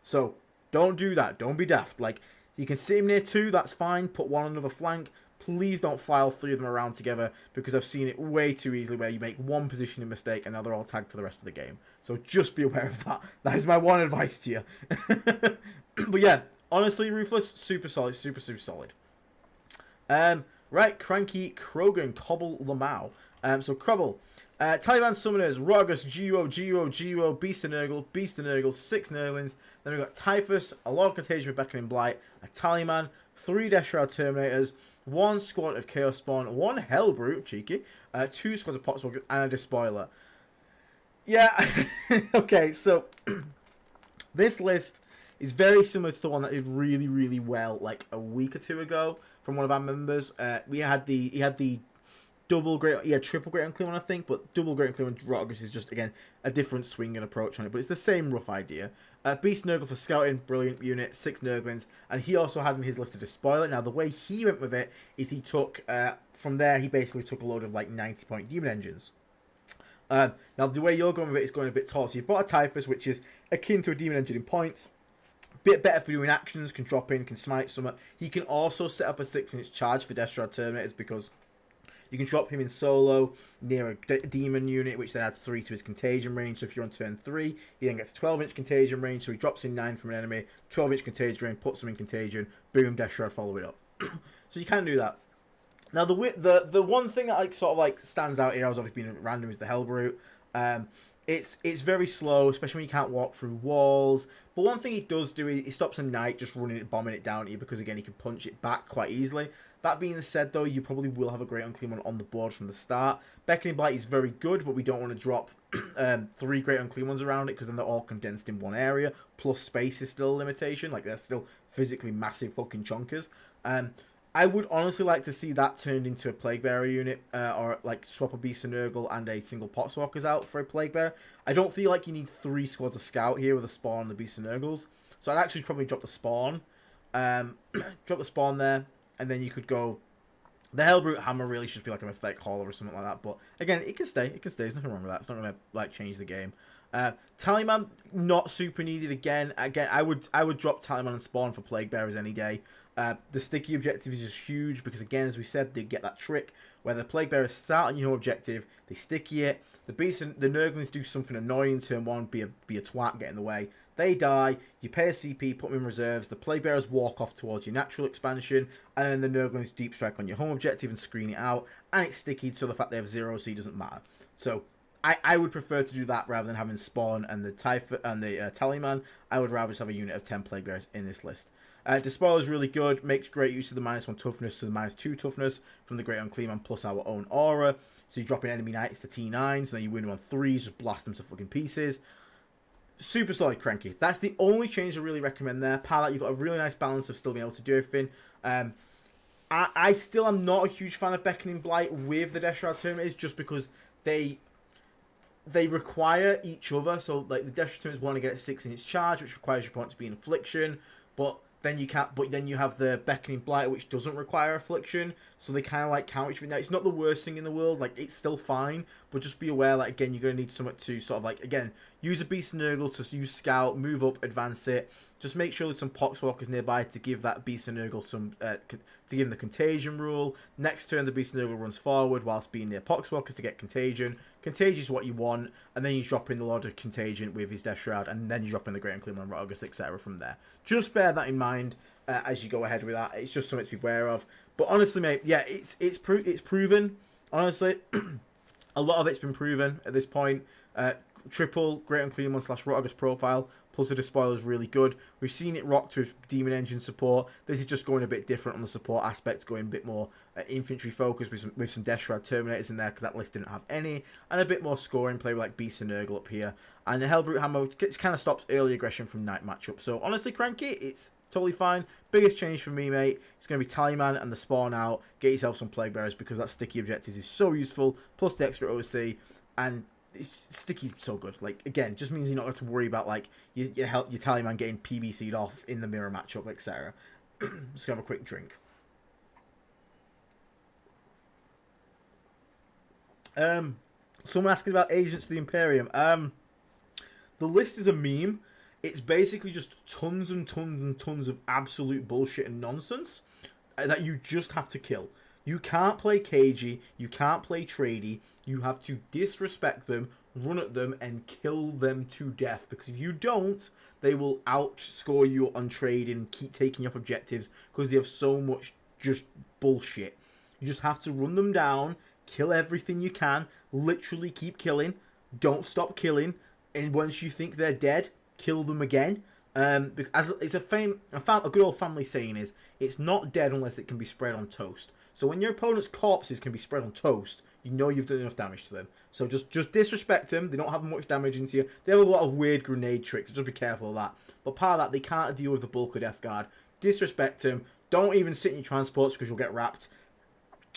So, don't do that. Don't be daft. Like, you can sit him near 2, that's fine. Put one on another flank. Please don't fly all 3 of them around together, because I've seen it way too easily where you make one positioning mistake and now they're all tagged for the rest of the game. So just be aware of that. That is my one advice to you. But yeah, honestly, Ruthless, super solid, super solid. Right, Cranky Krogan, Cobble Lamau. So Crobble. Taliban Summoners, Rogus, GUO, Beast and Nurgle, 6 Nurglings. Then we've got Typhus, a Lord of Contagion with Beckoning Blight, a Taliman, 3 Death Shroud Terminators, 1 squad of Chaos Spawn, 1 Hellbrute, cheeky, 2 squads of Potswalkers, and a Despoiler. Yeah, okay, so this list is very similar to the one that did really well like a week or 2 ago from one of our members. He had the double great, triple great unclean one, I think, but double great unclean one Rogus is just, again, a different swing and approach on it, but it's the same rough idea. Beast Nurgle for scouting, brilliant unit, 6 Nurglings, and he also had in his list a Despoiler. Now, the way he went with it is he took, from there, he basically took a load of, like, 90-point Demon Engines. Now, the way you're going with it is going a bit tall, so you've bought a Typhus, which is akin to a Demon Engine in points, bit better for doing actions, can drop in, can smite somewhere. He can also set up a 6-inch charge for Death Shroud Terminators, because you can drop him in solo near a demon unit, which then adds 3 to his contagion range. So if you're on turn 3, he then gets 12-inch contagion range. So he drops in 9 from an enemy, 12-inch contagion range, puts him in contagion, boom, Death Shroud, follow it up. So you can do that. Now the one thing that like sort of like stands out here, I was obviously being random, is the Hellbrute. It's very slow, especially when you can't walk through walls. But one thing he does do is he stops a knight just running it, bombing it down at you, because again he can punch it back quite easily. That being said, though, you probably will have a Great Unclean One on the board from the start. Beckoning Blight is very good, but we don't want to drop 3 Great Unclean Ones around it, because then they're all condensed in one area. Plus, space is still a limitation. Like, they're still physically massive fucking chonkers. I would honestly like to see that turned into a Plague Bearer unit, or like swap a Beast of Nurgle and a single Potswalkers out for a Plague Bearer. I don't feel like you need 3 squads of Scout here with a Spawn and the Beast of Nurgles. So I'd actually probably drop the Spawn. Drop the Spawn there. And then you could go... The Hellbrute Hammer really should be like an effect hauler or something like that. But again, it can stay. It can stay. There's nothing wrong with that. It's not going to like change the game. Taliman, not super needed again. I would drop Taliman and Spawn for Plague Bearers any day. The sticky objective is just huge because, again, as we said, they get that trick where the Plague Bearers start on your objective, they sticky it. The Beasts and the Nurglings do something annoying in turn 1, be a twat, get in the way. They die, you pay a CP, put them in reserves, the Plague Bearers walk off towards your natural expansion, and then the Nurglings deep strike on your home objective and screen it out, and it's sticky, so the fact they have 0 C doesn't matter. So, I would prefer to do that rather than having Spawn and the Taliman. I would rather just have a unit of 10 Plague Bearers in this list. Despoiler is really good, makes great use of the -1 toughness to the -2 toughness from the Great Unclean Man plus our own aura. So you drop in enemy knights to T9, so then you win them on 3s, just blast them to fucking pieces. Super solid Cranky. That's the only change I really recommend there. Par that, you've got a really nice balance of still being able to do everything. I still am not a huge fan of Beckoning Blight with the Death Shroud Terminators, just because they require each other. So like the Death Shroud Terminators want to get a 6-inch charge, which requires your opponent to be in Affliction, but then you can't. But then you have the Beckoning Blight, which doesn't require Affliction, so they kind of like counter each other. Now it's not the worst thing in the world. Like it's still fine, but just be aware. Like again, you're gonna need something to sort of like again use a Beast Nurgle to use Scout, move up, advance it. Just make sure there's some Poxwalkers nearby to give that Beast Nurgle some to give him the Contagion rule. Next turn, the Beast Nurgle runs forward whilst being near Poxwalkers to get Contagion. Contagion is what you want, and then you drop in the Lord of Contagion with his Death Shroud, and then you drop in the Great Unclean One, Rogus, etc. from there. Just bear that in mind as you go ahead with that. It's just something to be aware of. But honestly, mate, yeah, it's proven. Honestly, a lot of it's been proven at this point. Triple Great Unclean One / Rogus profile plus the Despoiler is really good. We've seen it rocked with Demon Engine support. This is just going a bit different on the support aspect, going a bit more infantry focused with some Death Shroud Terminators in there because that list didn't have any, and a bit more scoring play with like Beast and Nurgle up here. And the Hellbrute Hammer kind of stops early aggression from Knight matchup. So honestly, Cranky, it's totally fine. Biggest change for me, mate, it's going to be Taliman and the Spawn out. Get yourself some Plague Bearers because that sticky objective is so useful. Plus the extra OC. And Sticky's so good. Like, again, just means you don't have to worry about, like, your Tallyman getting PBC'd off in the mirror matchup, etc. Just gonna have a quick drink. Someone asking about Agents of the Imperium. The list is a meme. It's basically just tons and tons and tons of absolute bullshit and nonsense that you just have to kill. You can't play cagey. You can't play tradey. You have to disrespect them, run at them, and kill them to death. Because if you don't, they will outscore you on trading and keep taking up objectives because they have so much just bullshit. You just have to run them down, kill everything you can, literally keep killing, don't stop killing, and once you think they're dead, kill them again. Because it's a good old family saying is, it's not dead unless it can be spread on toast. So when your opponent's corpses can be spread on toast, you know you've done enough damage to them. So just disrespect them. They don't have much damage into you. They have a lot of weird grenade tricks, so just be careful of that. But part of that, they can't deal with the bulk of Death Guard. Disrespect them. Don't even sit in your transports because you'll get wrapped.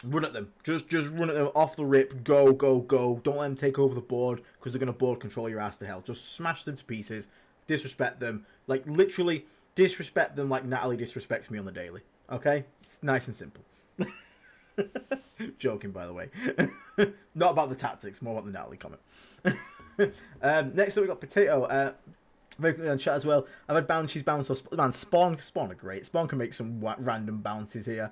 Run at them. Just run at them off the rip. Go, go, go. Don't let them take over the board because they're going to board control your ass to hell. Just smash them to pieces. Disrespect them. Like, literally, disrespect them like Natalie disrespects me on the daily. Okay? It's nice and simple. Joking, by the way. Not about the tactics, more about the Natalie comment. Next up, we got Potato. Very quickly on chat as well. I've had bounties bounce off. Man, Spawn are great. Spawn can make some random bounties here.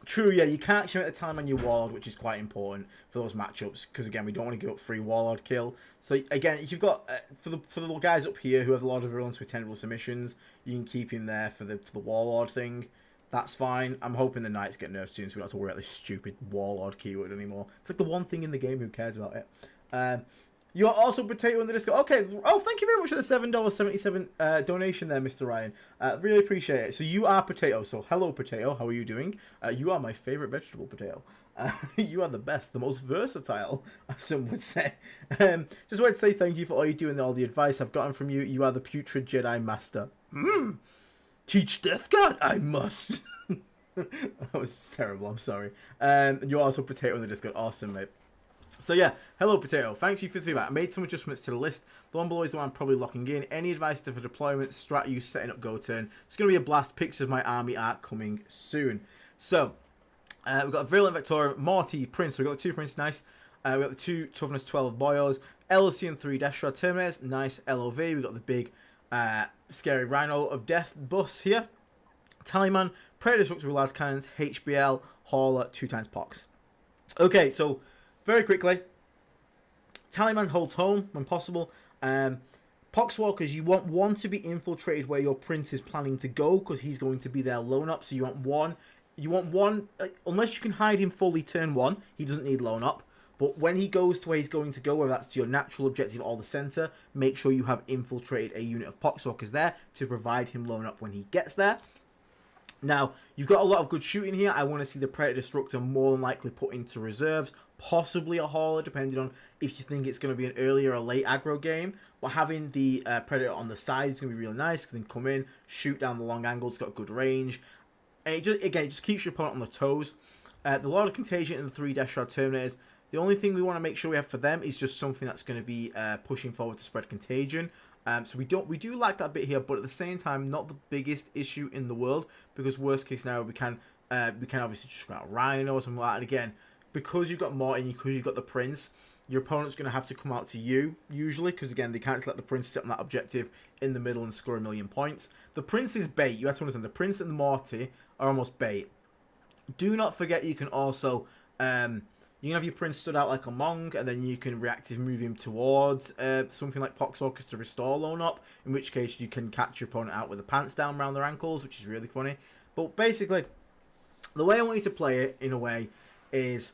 True, yeah, you can't actually make the time on your Warlord, which is quite important for those matchups, because again, we don't want to give up free Warlord kill. So again, if you've got for the guys up here who have a lot of virulence with tendril submissions, you can keep him there for the Warlord thing. That's fine. I'm hoping the Knights get nerfed soon, so we don't have to worry about this stupid Warlord keyword anymore. It's like the one thing in the game, who cares about it? You are also Potato in the Discord. Okay. Oh, thank you very much for the $7.77 donation there, Mr. Ryan. Really appreciate it. So you are Potato. So hello, Potato. How are you doing? You are my favorite vegetable, Potato. You are the best, the most versatile, as some would say. Just wanted to say thank you for all you do and all the advice I've gotten from you. You are the putrid Jedi Master. Teach Death Guard, I must. That was terrible. I'm sorry. You're also Potato in the Discord. Awesome, mate. So yeah, hello Potato, thanks you for the feedback. I made some adjustments to the list. The one below is the one I'm probably locking in. Any advice for deployment, strat use, setting up go turn. It's going to be a blast. Pictures of my army are coming soon. So, we've got Virulent Vector, Morty, Prince. So we've got the 2 Prince, nice. We've got the 2 Toughness 12 Boyos, LOC and 3 Death Shroud Terminators, nice. LOV, we've got the big scary Rhino of Death bus here. Tallyman, Predator Destructor with Las Cannons, HBL, Hauler, 2 times Pox. Okay, so very quickly, Tallyman holds home when possible. Poxwalkers, you want one to be infiltrated where your prince is planning to go, because he's going to be there lone up. So you want one, unless you can hide him fully turn 1, he doesn't need lone up. But when he goes to where he's going to go, whether that's to your natural objective or the center, make sure you have infiltrated a unit of Poxwalkers there to provide him lone up when he gets there. Now, you've got a lot of good shooting here. I want to see the Predator Destructor more than likely put into reserves, possibly a hauler, depending on if you think it's going to be an early or a late aggro game. But having the Predator on the side is going to be really nice, because then come in, shoot down the long angles, got good range. And it just keeps your opponent on the toes. The Lord of Contagion and the 3 Death Shroud Terminators, the only thing we want to make sure we have for them is just something that's going to be pushing forward to spread contagion. So we do like that bit here, but at the same time, not the biggest issue in the world, because worst case scenario, we can obviously just go out Rhino or something like that. And again, because you've got Martin, because you've got the Prince, your opponent's going to have to come out to you, usually, because again, they can't let the Prince sit on that objective in the middle and score 1,000,000 points. The Prince is bait. You have to understand, the Prince and the Morty are almost bait. Do not forget you can also you can have your Prince stood out like a Mong, and then you can reactive move him towards something like Poxwalkers to restore lone up, in which case you can catch your opponent out with the pants down around their ankles, which is really funny. But basically, the way I want you to play it, in a way, is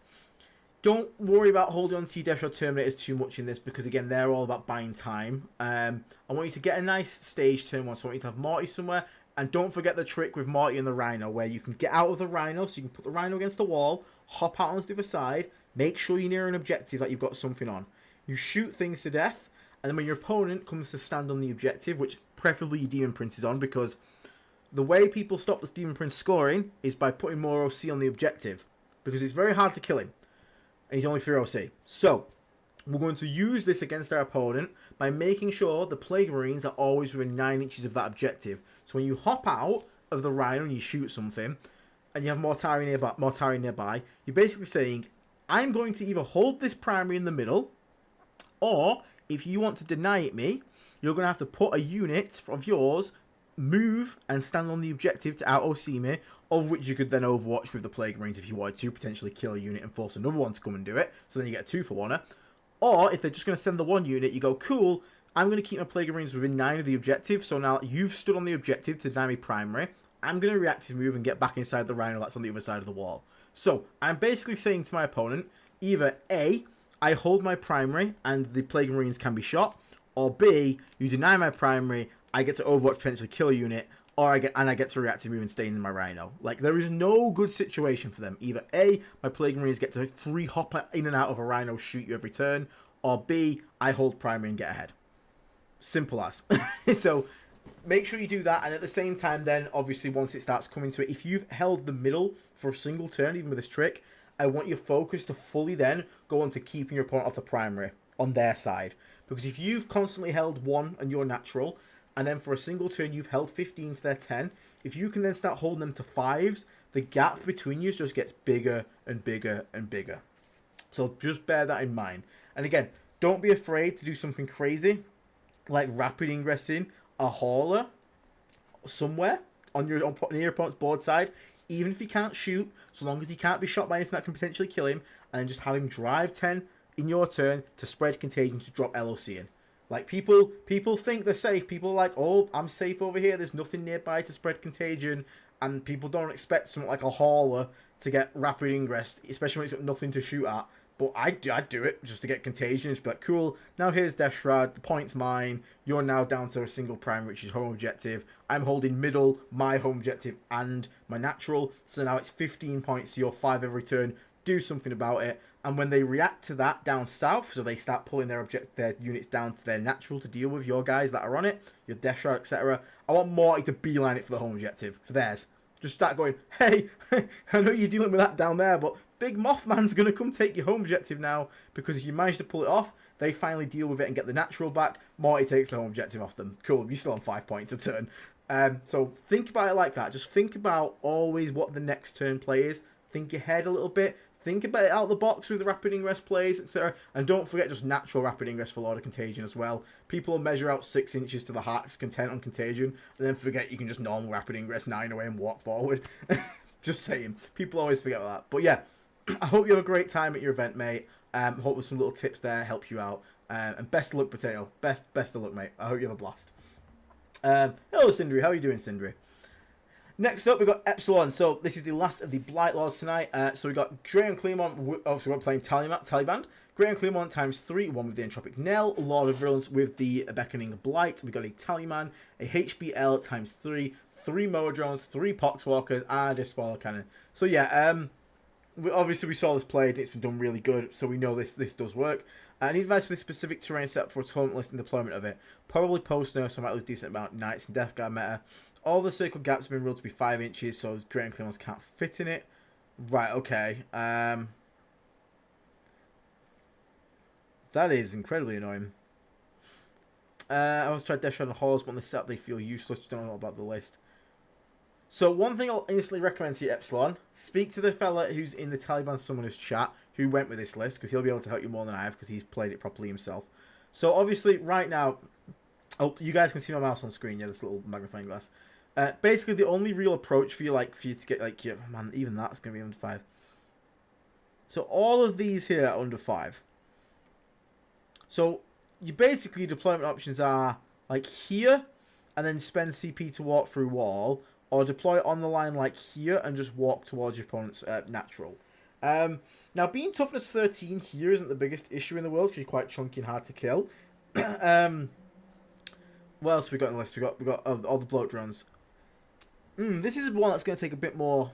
don't worry about holding on to your Death Shroud Terminators too much in this, because again, they're all about buying time. I want you to get a nice stage turn 1, so I want you to have Morty somewhere. And don't forget the trick with Morty and the Rhino, where you can get out of the Rhino, so you can put the Rhino against the wall, hop out onto the other side, make sure you're near an objective that you've got something on. You shoot things to death, and then when your opponent comes to stand on the objective, which preferably your Demon Prince is on, because the way people stop this Demon Prince scoring is by putting more OC on the objective, because it's very hard to kill him, and he's only 3 OC. So, We're going to use this against our opponent by making sure the Plague Marines are always within 9 inches of that objective. So when you hop out of the Rhino and you shoot something, and you have Mortari nearby, you're basically saying, I'm going to either hold this primary in the middle, or if you want to deny it me, you're going to have to put a unit of yours, move and stand on the objective to out-OC me, of which you could then overwatch with the Plague Marines if you wanted to, potentially kill a unit and force another one to come and do it, so then you get a 2-for-1er. Or if they're just going to send the one unit, you go, cool, I'm going to keep my Plague Marines within 9 of the objective, so now you've stood on the objective to deny me primary, I'm going to reactive move and get back inside the Rhino that's on the other side of the wall. So, I'm basically saying to my opponent, either A, I hold my primary and the Plague Marines can be shot, or B, you deny my primary, I get to overwatch, potentially kill a unit, or I get to reactive move and stay in my Rhino. Like, there is no good situation for them. Either A, my Plague Marines get to free hop in and out of a Rhino, shoot you every turn, or B, I hold primary and get ahead. Simple as. So, make sure you do that, and at the same time then, obviously, once it starts coming to it, if you've held the middle for a single turn, even with this trick, I want your focus to fully then go on to keeping your opponent off the primary on their side. Because if you've constantly held 1 and you're natural, and then for a single turn you've held 15 to their 10, if you can then start holding them to 5s, the gap between you just gets bigger and bigger and bigger. So just bear that in mind. And again, don't be afraid to do something crazy, like rapid ingressing a hauler somewhere on your opponent's board side, even if he can't shoot, so long as he can't be shot by anything that can potentially kill him, and then just have him drive 10 in your turn to spread contagion to drop LOC in. Like, people think they're safe. People are like, oh, I'm safe over here. There's nothing nearby to spread contagion. And people don't expect something like a hauler to get rapid ingress, especially when it's got nothing to shoot at. But I'd do it just to get contagion. Just be like, cool, now here's Death Shroud. The point's mine. You're now down to a single primary, which is home objective. I'm holding middle, my home objective, and my natural. So now it's 15 points to your 5 every turn. Do something about it. And when they react to that down south, so they start pulling their units down to their natural to deal with your guys that are on it, your Death Shroud, etc. I want Morty to beeline it for the home objective, for theirs. Just start going, hey, I know you're dealing with that down there, but Big Mothman's going to come take your home objective now, because if you manage to pull it off, they finally deal with it and get the natural back. Morty takes the home objective off them. Cool, you're still on 5 points a turn. So think about it like that. Just think about always what the next turn play is. Think ahead a little bit. Think about it out of the box with the rapid ingress plays, etc. And don't forget just natural rapid ingress for Lord of Contagion as well. People measure out 6 inches to the heart's content on Contagion, and then forget you can just normal rapid ingress 9 away and walk forward. Just saying. People always forget that. But yeah, I hope you have a great time at your event, mate. Hope with some little tips there help you out. And best of luck, Potato. Best of luck, mate. I hope you have a blast. Hello, Sindri. How are you doing, Sindri? Next up, we've got Epsilon. So this is the last of the Blight Lords tonight. So we've got Grey and Clermont, obviously we're playing Taliban. Grey and Clermont ×3, one with the Entropic Knell. Lord of Virulence with the Beckoning Blight. We've got a Taliban, a HBL ×3, 3 Modrones, 3 Poxwalkers, and a Spoiler Cannon. So yeah, obviously we saw this played, it's been done really good, so we know this does work. I need advice for this specific terrain setup for a tournament list and deployment of it. Probably post-nerf, so I might lose a decent amount. Knights and Death Guard meta. All the circle gaps have been ruled to be 5 inches, so Grey and Clermont can't fit in it. Right, okay. That is incredibly annoying. I was trying to dash on the halls, but on the setup they feel useless. Just don't know about the list. So one thing I'll instantly recommend to you, Epsilon, speak to the fella who's in the Taliban Summoners chat who went with this list, because he'll be able to help you more than I have, because he's played it properly himself. So obviously right now, oh, you guys can see my mouse on screen, yeah, this little magnifying glass. Basically the only real approach for you to get, like, yeah, man, even that's going to be under 5. So all of these here are under 5. So you basically, deployment options are like here, and then spend CP to walk through wall, or deploy on the line like here and just walk towards your opponent's natural. Now, being toughness 13 here isn't the biggest issue in the world, because you're quite chunky and hard to kill. What else have we got on the list? We got all the bloat drones. This is one that's going to take a bit more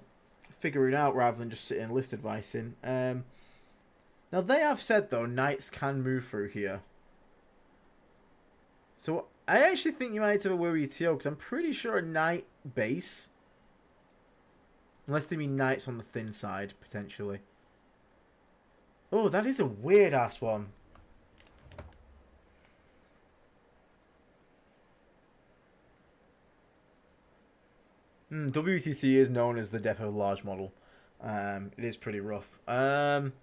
figuring out rather than just sitting and list advising. Now, they have said, though, knights can move through here. So, I actually think you might have a worry TO, because I'm pretty sure a knight base, unless they mean knights on the thin side, potentially. Oh, that is a weird-ass one. WTC is known as the death of a large model. It is pretty rough. I'm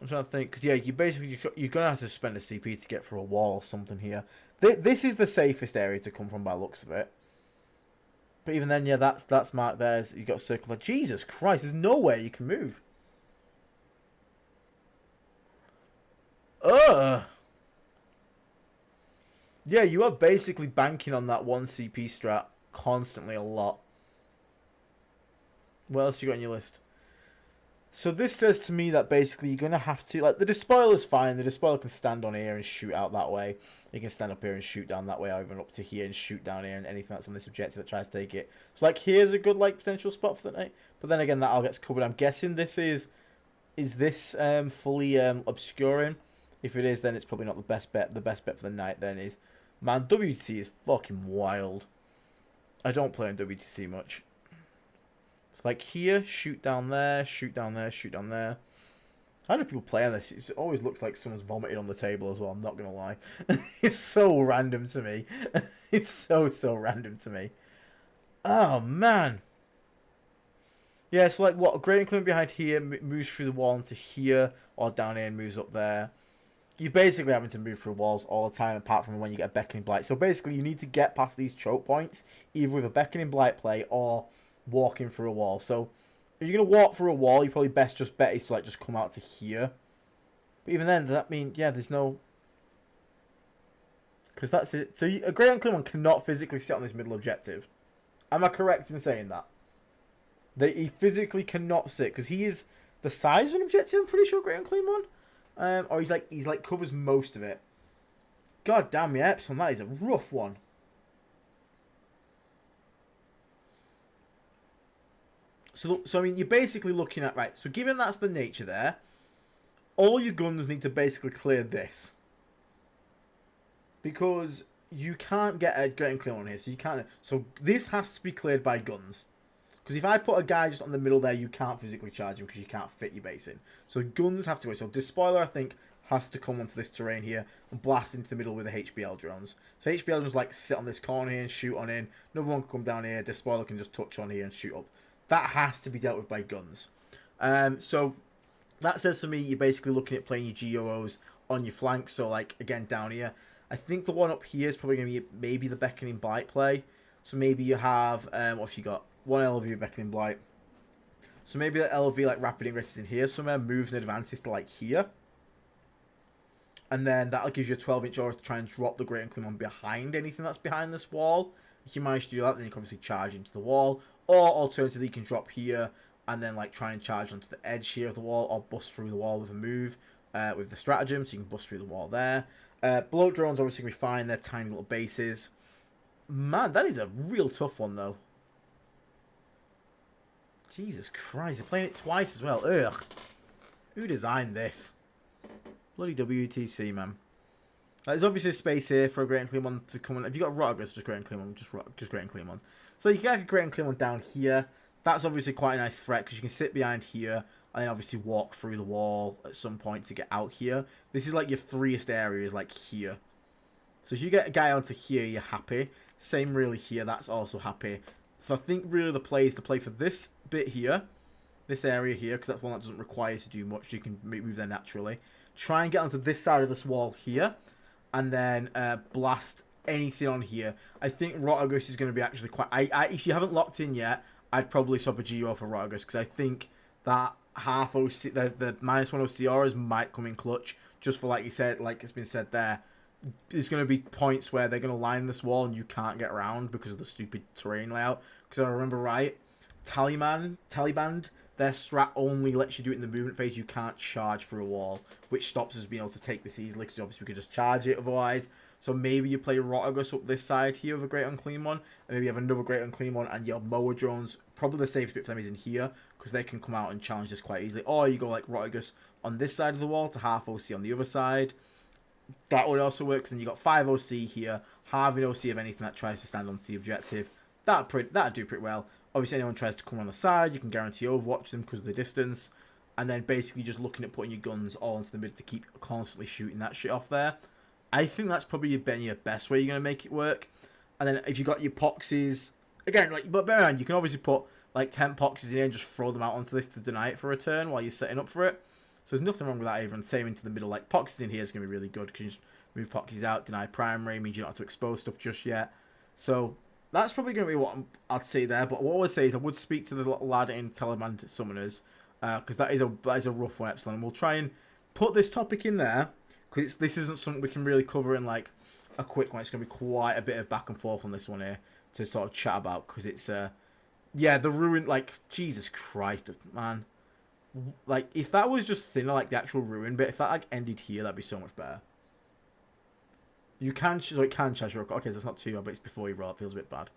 trying to think, because yeah, you're gonna have to spend a CP to get through a wall or something here. This is the safest area to come from by the looks of it. But even then, yeah, that's marked there. You got a circle there. Jesus Christ, there's nowhere you can move. Ugh. Yeah, you are basically banking on that one CP strat constantly a lot. What else you got on your list? So this says to me that basically you're going to have to... Like, the Despoiler's fine. The Despoiler can stand on here and shoot out that way. You can stand up here and shoot down that way, or even up to here and shoot down here, and anything that's on this objective that tries to take it. So, like, here's a good, like, potential spot for the night. But then again, that all gets covered. I'm guessing this is... Is this fully obscuring? If it is, then it's probably not the best bet. The best bet for the night then is... Man, WTC is fucking wild. I don't play on WTC much. It's like here, shoot down there, shoot down there, shoot down there. How do people play on this? It always looks like someone's vomited on the table as well, I'm not going to lie. It's so random to me. It's so random to me. Oh, man. Yeah, it's like what? A Great Inclement behind here moves through the wall into here, or down here and moves up there. You're basically having to move through walls all the time, apart from when you get a Beckoning Blight. So basically, you need to get past these choke points, either with a Beckoning Blight play or walking through a wall. So if you're going to walk through a wall, you probably best just bet is to like just come out to here. But even then, does that mean, yeah, there's no... Because that's it. So a Great Unclean One cannot physically sit on this middle objective. Am I correct in saying that? That he physically cannot sit, because he is the size of an objective, I'm pretty sure, Great Unclean One. Or he's like covers most of it. God damn me, Epsilon, that is a rough one. So I mean, you're basically looking at, right, so given that's the nature there, all your guns need to basically clear this. Because you can't get a Great Unclean on here, so you can't, so this has to be cleared by guns. Because if I put a guy just on the middle there, you can't physically charge him because you can't fit your base in. So guns have to go. So Despoiler, I think, has to come onto this terrain here and blast into the middle with the HBL drones. So HBL drones like sit on this corner here and shoot on in. Another one can come down here. Despoiler can just touch on here and shoot up. That has to be dealt with by guns. So that says to me you're basically looking at playing your GOOs on your flanks. So like, again, down here. I think the one up here is probably going to be maybe the Beckoning Blight play. So maybe you have, what have you got? One LV Beckoning Blight. So maybe that LV like rapid ingress is in here somewhere, moves an advantage to like here. And then that'll give you a 12-inch aura to try and drop the Great Unclean One behind anything that's behind this wall. If you manage to do that, then you can obviously charge into the wall. Or alternatively, you can drop here and then like try and charge onto the edge here of the wall, or bust through the wall with a move with the stratagem, so you can bust through the wall there. Bloat drones obviously going to be fine, they're tiny little bases. Man, that is a real tough one though. Jesus Christ, they're playing it twice as well. Ugh. Who designed this? Bloody WTC, man. There's obviously a space here for a Great Unclean One to come on. If you got Rotterdam, just Great Unclean One, just Great Unclean Ones. So you can get a Great Unclean One down here. That's obviously quite a nice threat because you can sit behind here and then obviously walk through the wall at some point to get out here. This is like your freest areas, like here. So if you get a guy onto here, you're happy. Same really here, that's also happy. So I think really the play is to play for this bit here, this area here, because that's one that doesn't require you to do much. You can move there naturally. Try and get onto this side of this wall here, and then blast anything on here. I think Rotterdam is going to be actually quite... if you haven't locked in yet, I'd probably swap a GO for Rotterdam, because I think that half OC, the -1 OC auras might come in clutch, just for, like you said, like it's been said there, there's going to be points where they're going to line this wall and you can't get around because of the stupid terrain layout. Because I remember right, Taliban, their strat only lets you do it in the movement phase. You can't charge through a wall, which stops us being able to take this easily because obviously we could just charge it otherwise. So maybe you play Rotterdam up this side here with a Great Unclean One, and maybe you have another Great Unclean One, and your Mower drones, probably the safest bit for them is in here, because they can come out and challenge this quite easily. Or you go like Rotterdam on this side of the wall to half OC on the other side. That would also work, because then you got 5 OC here, halving OC of anything that tries to stand onto the objective. That'd do pretty well. Obviously, anyone tries to come on the side, you can guarantee overwatch them because of the distance. And then basically just looking at putting your guns all into the mid to keep constantly shooting that shit off there. I think that's probably your best way you're going to make it work. And then if you got your Poxies, again, like, but bear in mind, you can obviously put like 10 poxes in here and just throw them out onto this to deny it for a turn while you're setting up for it. So there's nothing wrong with that either. And same into the middle, like poxes in here is going to be really good because you just move poxes out, deny primary, means you don't have to expose stuff just yet. So that's probably going to be what I'd say there. But what I would say is I would speak to the lad in Taliban Summoners because that is a rough one, Epsilon. And we'll try and put this topic in there because this isn't something we can really cover in like a quick one. It's going to be quite a bit of back and forth on this one here to sort of chat about because it's yeah, the ruin, like, Jesus Christ, man. Like, if that was just thinner, like the actual ruin bit, if that like ended here, that'd be so much better. You can, so it can charge your, okay, so that's not too bad, but it's before you roll, it feels a bit bad.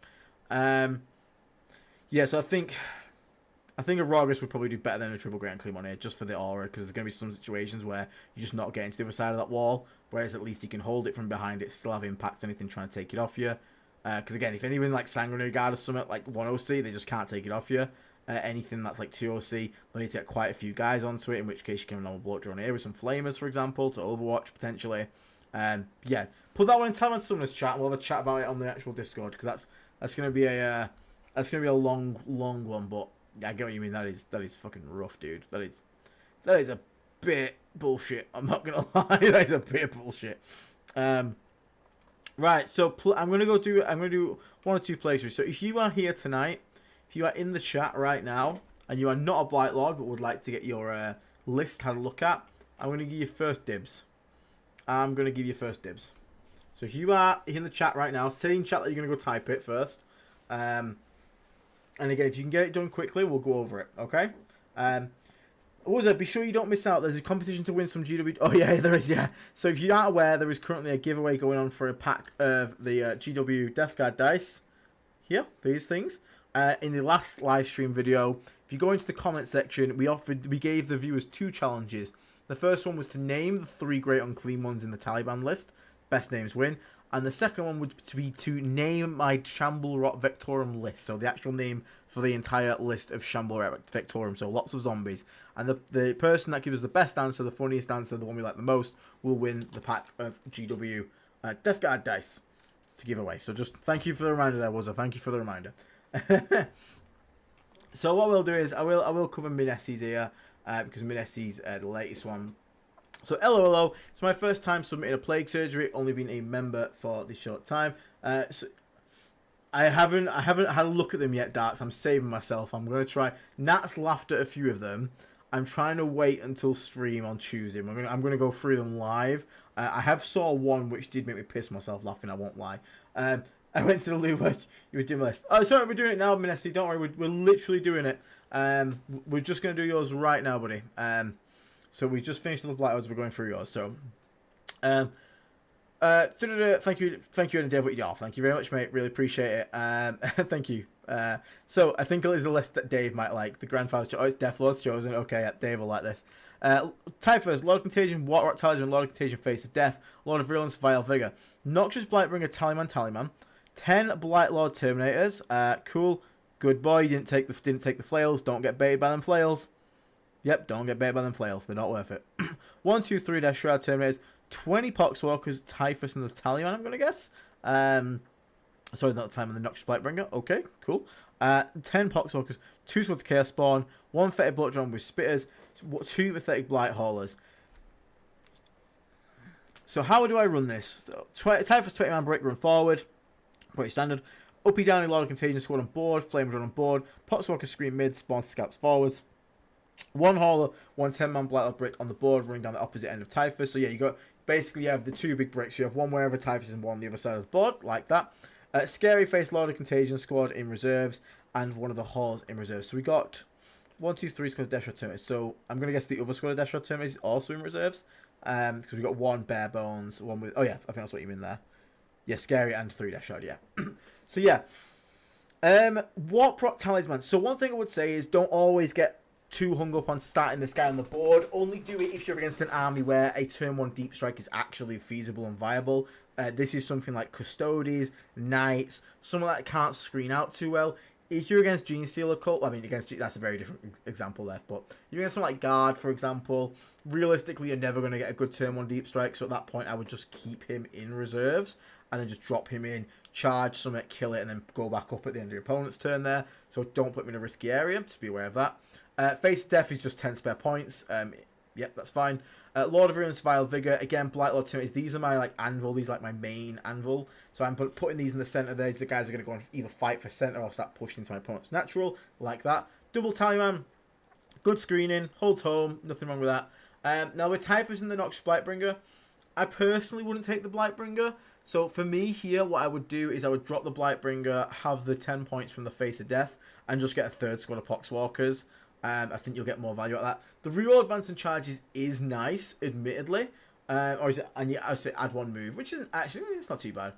Yeah, so I think a Ragus would probably do better than a Triple Grand Claim on here, just for the aura, because there's going to be some situations where you're just not getting to the other side of that wall, whereas at least you can hold it from behind it, still have impact on anything trying to take it off you. Because again, if anyone like Sanguinary Guard or something like 1 OC, they just can't take it off you. Anything that's like 2 OC, they need to get quite a few guys onto it, in which case you can have a normal block drawn here with some Flamers, for example, to Overwatch potentially. Yeah, put that one in Taliban Summoners chat, and we'll have a chat about it on the actual Discord, because that's going to be a long one. But yeah, I get what you mean. That is fucking rough, dude. That is a bit bullshit. I'm not gonna lie, that is a bit bullshit. Right, so I'm gonna do 1 or 2 playthroughs. So if you are here tonight, if you are in the chat right now, and you are not a Blight Lord but would like to get your list had a look at, I'm gonna give you first dibs. So if you are in the chat right now, say in chat that you're gonna go type it first. And again, if you can get it done quickly, we'll go over it. Okay. Also, be sure you don't miss out. There's a competition to win some GW. Oh yeah, there is. Yeah. So if you aren't aware, there is currently a giveaway going on for a pack of the GW Death Guard dice. Here, these things. In the last live stream video, if you go into the comment section, we gave the viewers 2 challenges. The first one was to name the 3 great unclean ones in the Taliban list. Best names win. And the second one would be to name my Shamble Rot Vectorum list. So the actual name for the entire list of Shamble Rot Vectorum. So lots of zombies. And the person that gives us the best answer, the funniest answer, the one we like the most, will win the pack of GW Death Guard dice to give away. So just thank you for the reminder there, Wuzza. Thank you for the reminder. So what we'll do is I will cover Minesis here because Minesis the latest one. So hello, it's my first time submitting a plague surgery, only been a member for this short time. So I haven't had a look at them yet, Darks. I'm saving myself. I'm gonna try. Nat's laughed at a few of them. I'm trying to wait until stream on Tuesday. I'm gonna go through them live. I have saw one which did make me piss myself laughing. I won't lie. I went to the loo like you were doing my list. Oh, sorry, we're doing it now, Minesis. Don't worry, we're literally doing it. We're just gonna do yours right now, buddy. So we just finished the Blight Lords, we're going through yours. So, thank you, and Dave, what you do. Thank you very much, mate. Really appreciate it. Thank you. So I think it is a list that Dave might like. The Grandfather's Chosen. Oh, it's Death Lord's Chosen. Okay, yeah, Dave will like this. Typhus, Lord of Contagion, Water Rock Talisman, Lord of Contagion, Face of Death, Lord of Virulence, Vile Vigor, Noxious Blightbringer, Taliman, 10 Blight Lord Terminators. Cool, good boy. You didn't take the flails. Don't get baited by them flails. Yep, don't get baited by them flails. They're not worth it. 1, 2, 3 Death Shroud Terminators, 20 Poxwalkers, Typhus, and the Taliman, I'm gonna guess. Sorry, not the time, and the Noxious Blightbringer. Okay, cool. 10 Poxwalkers, 2 Swords Chaos Spawn, 1 Fetid Blood Drawn with Spitters, 2 Pathetic Blight Haulers. So how do I run this? So, Typhus 20-man break, run forward. Pretty standard. Uppy Downy Lord of Contagion squad on board, Flames run on board, Poxwalker screen mid, Spawn Scouts forwards. 1 Hauler, 1 10-man Blight Lord brick on the board, running down the opposite end of Typhus. So yeah, you have the 2 big bricks. You have one wherever Typhus and one on the other side of the board, like that. Scary Face Lord of Contagion squad in reserves, and one of the Haulers in reserves. So we got 1, 2, 3 squad of Death Shroud Terminators. So I'm going to guess the other squad of Death Shroud Terminators is also in reserves. Because we got 1 Bare Bones, 1 with... Oh yeah, I think that's what you mean there. Yeah, Scary and 3 Death Shroud, yeah. So yeah. What Proc Talisman? So one thing I would say is don't always get too hung up on starting this guy on the board. Only do it if you're against an army where a turn 1 deep strike is actually feasible and viable. This is something like Custodes, Knights, someone that can't screen out too well. if you're against Gene Stealer Cult, I mean, that's a very different example there, but you're against something like Guard, for example, realistically, you're never going to get a good turn 1 Deep Strike, so at that point, I would just keep him in reserves, and then just drop him in, charge Summit, kill it, and then go back up at the end of your opponent's turn there, so don't put him in a risky area, just be aware of that. Face of Death is just 10 spare points, yep, that's fine. Lord of Ruin's Vile Vigor, again, Blightlord Terminates, these are my like anvil, these are like my main anvil, so I'm putting these in the center. These the guys are going to go and either fight for center or start pushing into my opponent's natural, like that. Double Tallyman, good screening, holds home, nothing wrong with that. Now with Typhus and the Noxious Blightbringer, I personally wouldn't take the Blightbringer, so for me here, what I would do is I would drop the Blightbringer, have the 10 points from the Face of Death, and just get a third squad of Poxwalkers. I think you'll get more value out of that. The reroll advance and charges is nice, admittedly. Or is it? And yeah, I would say add 1 move, which isn't actually. It's not too bad.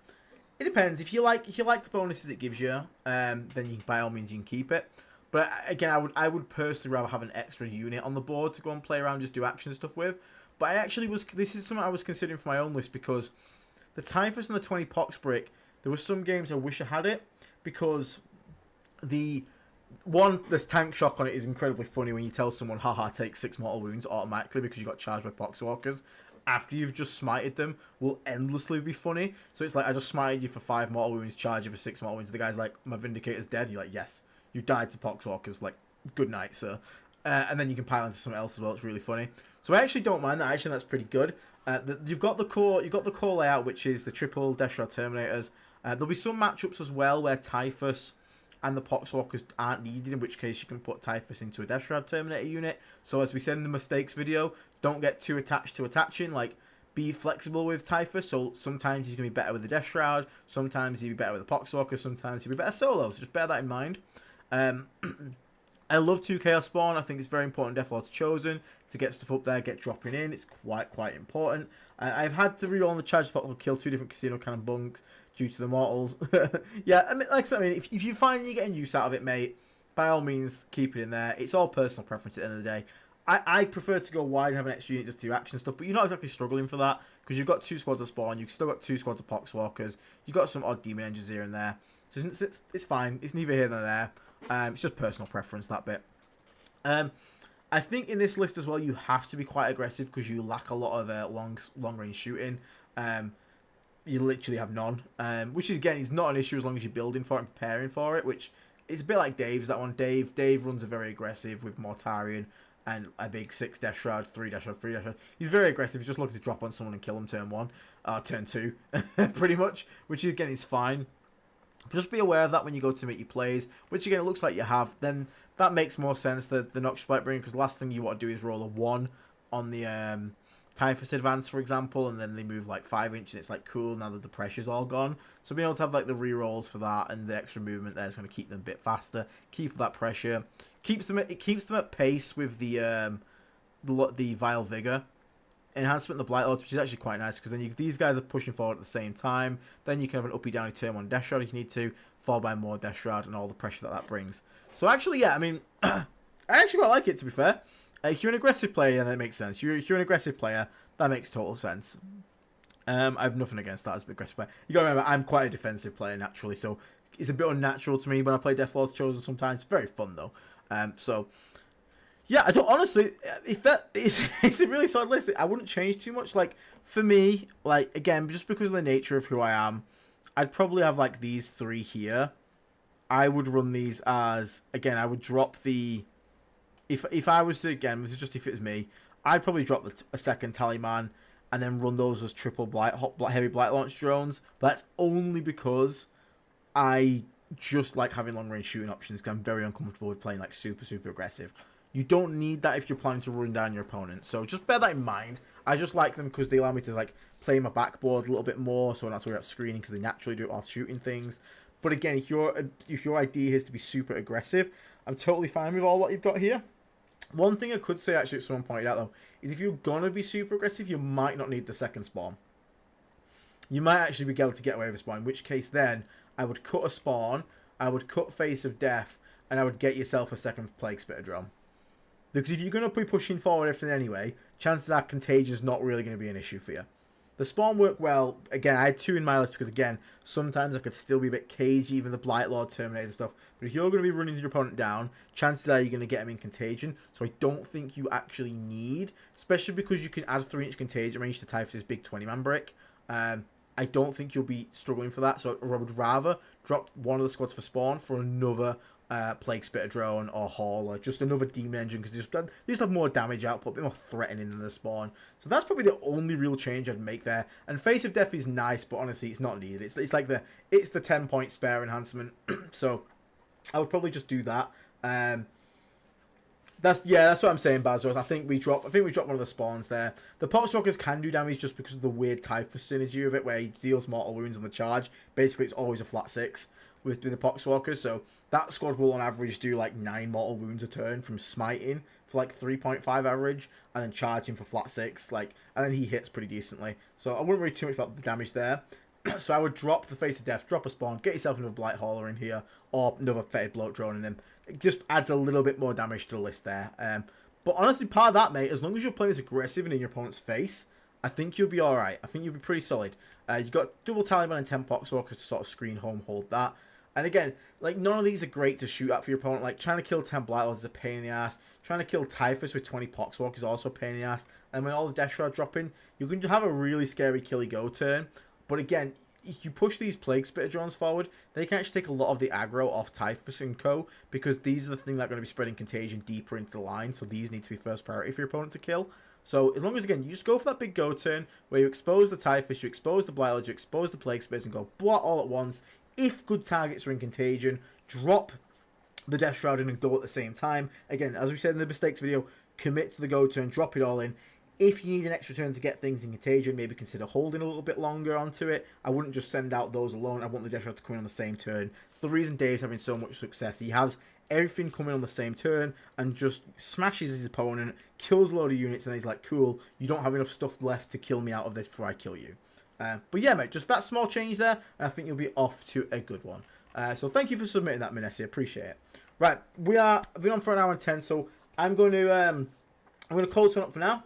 It depends. If you like the bonuses it gives you, then you by all means you can keep it. But again, I would personally rather have an extra unit on the board to go and play around, just do action stuff with. But I actually was. This is something I was considering for my own list because the Typhus and the 20 Pox Brick. There were some games I wish I had it because this tank shock on it is incredibly funny when you tell someone, haha, take 6 mortal wounds automatically because you got charged by Poxwalkers after you've just smited them will endlessly be funny. So it's like, I just smited you for 5 mortal wounds, charge you for 6 mortal wounds. The guy's like, my Vindicator's dead. You're like, yes, you died to Poxwalkers. Like, good night, sir. And then you can pile into something else as well. It's really funny. So I actually don't mind that. Actually, that's pretty good. You've got the core layout, which is the triple Death Shroud Terminators. There'll be some matchups as well where Typhus and the Poxwalkers aren't needed, in which case you can put Typhus into a Death Shroud Terminator unit. So as we said in the mistakes video, don't get too attached to attaching. Like, be flexible with Typhus. So sometimes he's going to be better with the Death Shroud. Sometimes he'll be better with the Poxwalker. Sometimes he'll be better solo. So just bear that in mind. I love 2 Chaos Spawn. I think it's very important Death Lord's Chosen to get stuff up there, get dropping in. It's quite important. I've had to reroll on the charge spot, kill 2 different Casino Cannon bunks due to the mortals. Yeah, I mean, like I said, if you find you're getting use out of it, mate, by all means, keep it in there. It's all personal preference at the end of the day. I prefer to go wide and have an extra unit just to do action stuff, but you're not exactly struggling for that, because you've got 2 squads of Spawn, you've still got 2 squads of Poxwalkers, you've got some odd Demon Engines here and there. So it's fine. It's neither here nor there. It's just personal preference, that bit. I think in this list as well, you have to be quite aggressive because you lack a lot of long range shooting. You literally have none, which is, again, is not an issue as long as you're building for it and preparing for it, which is a bit like Dave's, that one. Dave runs a very aggressive with Mortarion and a big 6 Death Shroud, 3 Death Shroud, 3 Death Shroud. He's very aggressive. He's just looking to drop on someone and kill them turn 1, turn 2, pretty much, which again is fine. Just be aware of that when you go to make your plays, which again it looks like you have. Then that makes more sense, the Noxious Blightbringer, because the last thing you want to do is roll a 1 on the Typhus advance, for example, and then they move like 5 inches. It's like, cool, now that the pressure's all gone. So being able to have like the rerolls for that and the extra movement there is going to keep them a bit faster, keep that pressure, keeps them at pace with the Vile Vigor enhancement, the Blightlords, which is actually quite nice, because then these guys are pushing forward at the same time. Then you can have an uppy downy turn 1 Death Shroud if you need to, followed by more Death Shroud and all the pressure that brings. So actually, yeah, I mean, I actually quite like it, to be fair. If you're an aggressive player, then that makes sense. If you're an aggressive player, that makes total sense. I have nothing against that as an aggressive player. You gotta remember, I'm quite a defensive player naturally, so it's a bit unnatural to me when I play Death Lord's Chosen sometimes. It's very fun though. So yeah, I don't honestly. If that is, it's a really solid list. I wouldn't change too much. Like for me, like again, just because of the nature of who I am, I'd probably have like these 3 here. I would run these as, again, I would drop the. If I was to, again, this is just if it was me, I'd probably drop a second Tallyman and then run those as triple heavy Blight launch drones. But that's only because I just like having long range shooting options, because I'm very uncomfortable with playing like super aggressive. You don't need that if you're planning to run down your opponent. So just bear that in mind. I just like them because they allow me to like play my backboard a little bit more, so I'm not worried about screening, because they naturally do it while shooting things. But again, if your idea is to be super aggressive, I'm totally fine with all what you've got here. One thing I could say, actually, someone pointed out though, is if you're gonna be super aggressive, you might not need the second spawn. You might actually be able to get away with a spawn, in which case then I would cut a spawn, I would cut Face of Death, and I would get yourself a second Plague Spitter drone. Because if you're going to be pushing forward everything anyway, chances are Contagion's not really going to be an issue for you. The spawn worked well. Again, I had 2 in my list because, again, sometimes I could still be a bit cagey, even the Blight Lord, Terminator and stuff. But if you're going to be running your opponent down, chances are you're going to get him in Contagion. So I don't think you actually need, especially because you can add 3-inch Contagion range to Typhus's big 20-man brick. I don't think you'll be struggling for that. So I would rather drop one of the squads for spawn for another Plague Spitter drone or Haul or just another Demon Engine, because they just have more damage output, a bit more threatening than the spawn. So that's probably the only real change I'd make there. And Face of Death is nice, but honestly it's not needed. It's like the 10-point spare enhancement. So I would probably just do that. That's what I'm saying, Bazos. I think we drop one of the spawns there. The Poxwalkers can do damage just because of the weird Typhus synergy of it, where he deals mortal wounds on the charge. Basically, it's always a flat 6 with the Poxwalkers. So that squad will on average do like 9 mortal wounds a turn from smiting for like 3.5 average, and then charging for flat 6. And then he hits pretty decently. So I wouldn't worry too much about the damage there. So I would drop the Face of Death, drop a spawn, get yourself another Blight Hauler in here, or another Fetid Bloat Drone in them. It just adds a little bit more damage to the list there. But honestly, part of that, mate, as long as you're playing this aggressive and in your opponent's face, I think you'll be alright. I think you'll be pretty solid. You've got double Taliban and 10 Poxwalkers to sort of screen home, hold that. And again, like, none of these are great to shoot at for your opponent. Like, trying to kill 10 Blight Lords is a pain in the ass. Trying to kill Typhus with 20 Poxwalkers is also a pain in the ass. And when all the Death Shroud drop in, you can have a really scary killy go turn. But again, if you push these Plague Spitter drones forward, they can actually take a lot of the aggro off Typhus and co, because these are the things that are going to be spreading Contagion deeper into the line, so these need to be first priority for your opponent to kill. So as long as, again, you just go for that big go turn, where you expose the Typhus, you expose the Blight Lord, you expose the Plague Spitters, and go blot all at once. If good targets are in Contagion, drop the Death Shroud in and go at the same time. Again, as we said in the mistakes video, commit to the go turn, drop it all in. If you need an extra turn to get things in Contagion, maybe consider holding a little bit longer onto it. I wouldn't just send out those alone. I want the Death Shroud to come in on the same turn. It's the reason Dave's having so much success. He has everything coming on the same turn and just smashes his opponent, kills a load of units, and he's like, cool, you don't have enough stuff left to kill me out of this before I kill you. But yeah, mate, just that small change there, and I think you'll be off to a good one. So thank you for submitting that, Minesis. I appreciate it. Right, I've been on for an hour and 10, so I'm going to close this one up for now.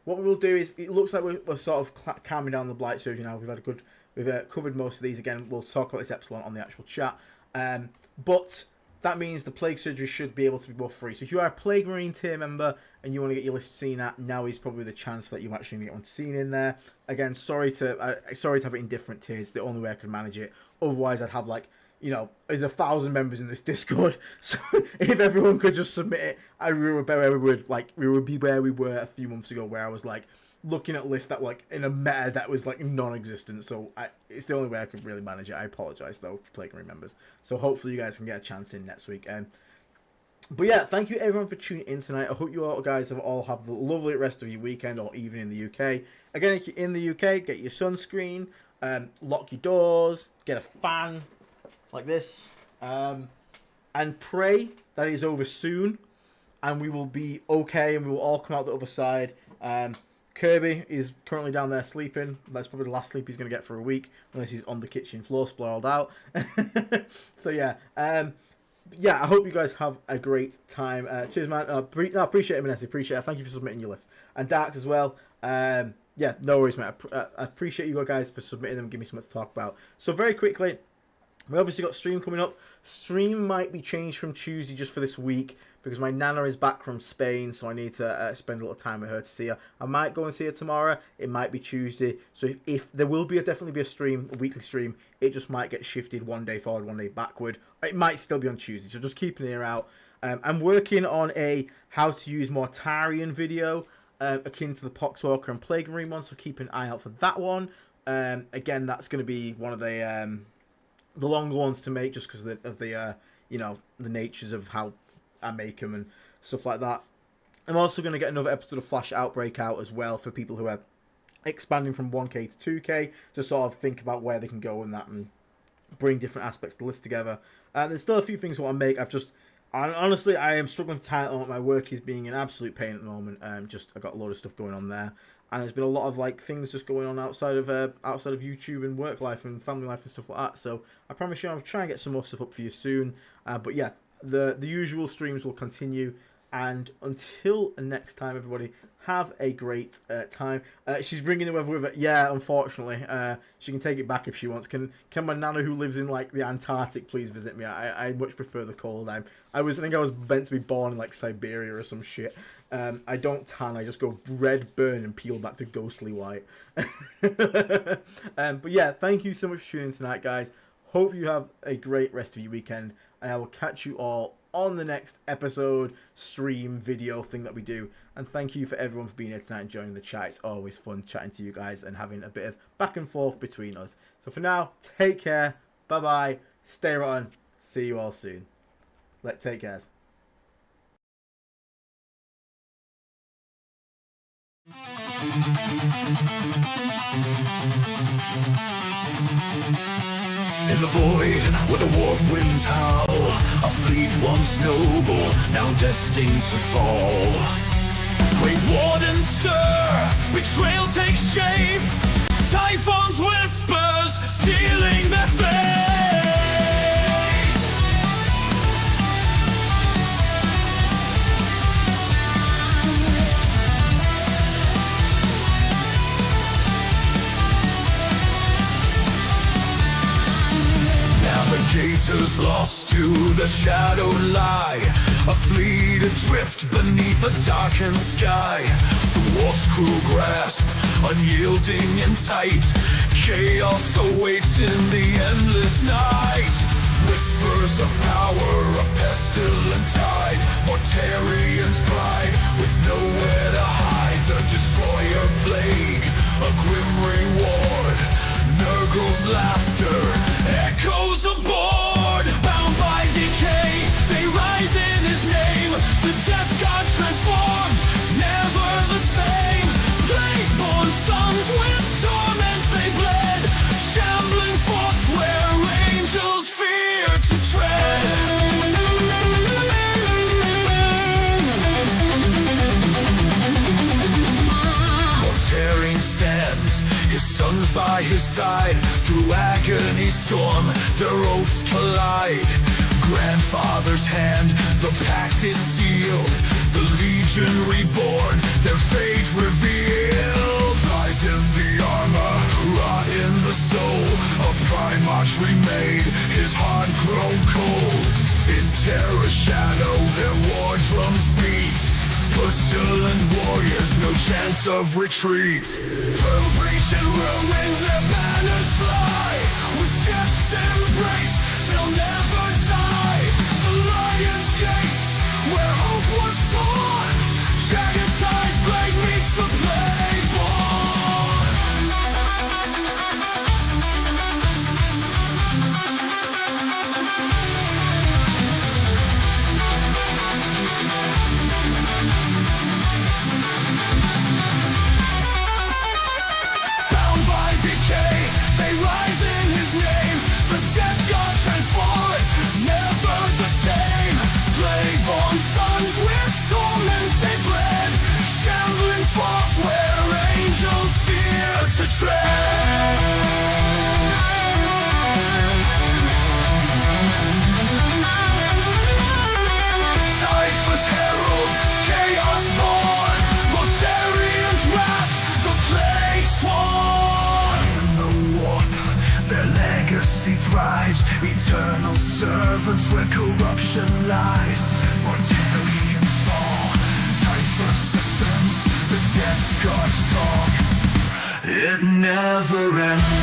What we will do is, it looks like we're sort of calming down the Blight Surgery now. We've covered most of these. Again, we'll talk about this Epsilon on the actual chat. But that means the Plague Surgery should be able to be more free. So if you are a Plague Marine tier member and you want to get your list seen at, now is probably the chance that you actually get one seen in there. Again, sorry to have it in different tiers. The only way I can manage it. Otherwise, I'd have like, you know, there's 1,000 members in this Discord, so if everyone could just submit it, we would be where we were a few months ago, where I was like looking at lists that were like in a meta that was like non-existent. So it's the only way I could really manage it. I apologize though for Plague Marine members. So hopefully you guys can get a chance in next week. But yeah, thank you everyone for tuning in tonight. I hope you all guys have the lovely rest of your weekend, or even in the UK. Again, if you're in the UK, get your sunscreen, lock your doors, get a fan like this, and pray that it's over soon and we will be okay and we will all come out the other side. Kirby is currently down there sleeping. That's probably the last sleep he's going to get for a week, unless he's on the kitchen floor spoiled out. So yeah, yeah, I hope you guys have a great time. Cheers, man. Appreciate it, Minesis. Appreciate it. Thank you for submitting your list. And Darks as well. Yeah, no worries, mate. I appreciate you guys for submitting them and giving me something to talk about. So very quickly, we obviously got stream coming up. Stream might be changed from Tuesday just for this week, because my Nana is back from Spain, so I need to spend a little time with her to see her. I might go and see her tomorrow. It might be Tuesday. So if there will be definitely be a stream, a weekly stream. It just might get shifted one day forward, one day backward. It might still be on Tuesday, so just keep an ear out. I'm working on a how to use Mortarion video, akin to the Poxwalker and Plague Marine one, so keep an eye out for that one. Again, that's going to be one of the longer ones to make, just because of the you know, the natures of how I make them and stuff like that. I'm also going to get another episode of Flash Outbreak out as well, for people who are expanding from 1k to 2k, to sort of think about where they can go in that and bring different aspects of the list together. There's still a few things I want to make. Honestly, I am struggling to title up. My work is being an absolute pain at the moment. I've got a lot of stuff going on there, and there's been a lot of like things just going on outside of YouTube and work life and family life and stuff like that. So I promise you, I'll try and get some more stuff up for you soon. But yeah, the usual streams will continue, And until next time, everybody, have a great time. She's bringing the weather with her. Yeah, unfortunately. She can take it back if she wants. Can my nana who lives in, like, the Antarctic please visit me? I much prefer the cold. I think I was meant to be born in, like, Siberia or some shit. I don't tan. I just go red, burn, and peel back to ghostly white. But yeah, thank you so much for tuning in tonight, guys. Hope you have a great rest of your weekend. And I will catch you all on the next episode, stream, video thing that we do. And thank you for everyone for being here tonight and joining the chat. It's always fun chatting to you guys and having a bit of back and forth between us. So for now, take care. Bye-bye. Stay on. See you all soon. Take care. In the void, where the warp winds howl, a fleet once noble, now destined to fall. Great wardens stir, betrayal takes shape, Typhon's whispers, sealing their fate. Navigators lost to the shadowed lie, a fleet adrift beneath a darkened sky. The warp's cruel grasp, unyielding and tight, chaos awaits in the endless night. Whispers of power, a pestilent tide, Mortarian's pride, with nowhere to hide. The destroyer plague, a grim reward, Nurgle's laughter echoes aboard. Bound by decay, they rise in his name. The death god transformed, never the same. Plague-born sons with torment they bled, shambling forth where angels fear to tread. Mortarian stands, his sons by his side. Through agony storm, their oaths collide. Grandfather's hand, the pact is sealed. The legion reborn, their fate revealed. Lies in the armor, rot in the soul. A Primarch remade, his heart grown cold. In terror shadow, their war drums beat. Pestilent warriors, no chance of retreat. Through breach and ruin, their banners fly. With death's embrace, they'll never die. The Lion's Gate, where hope was torn. Jagged-sized blade meets the Plague-born. To tread. Typhus herald, chaos born, Mortarian's wrath, the plague sworn. In the warp, their legacy thrives, eternal servants where corruption lies. Mortarians fall, Typhus ascends, the death god song. It never ends.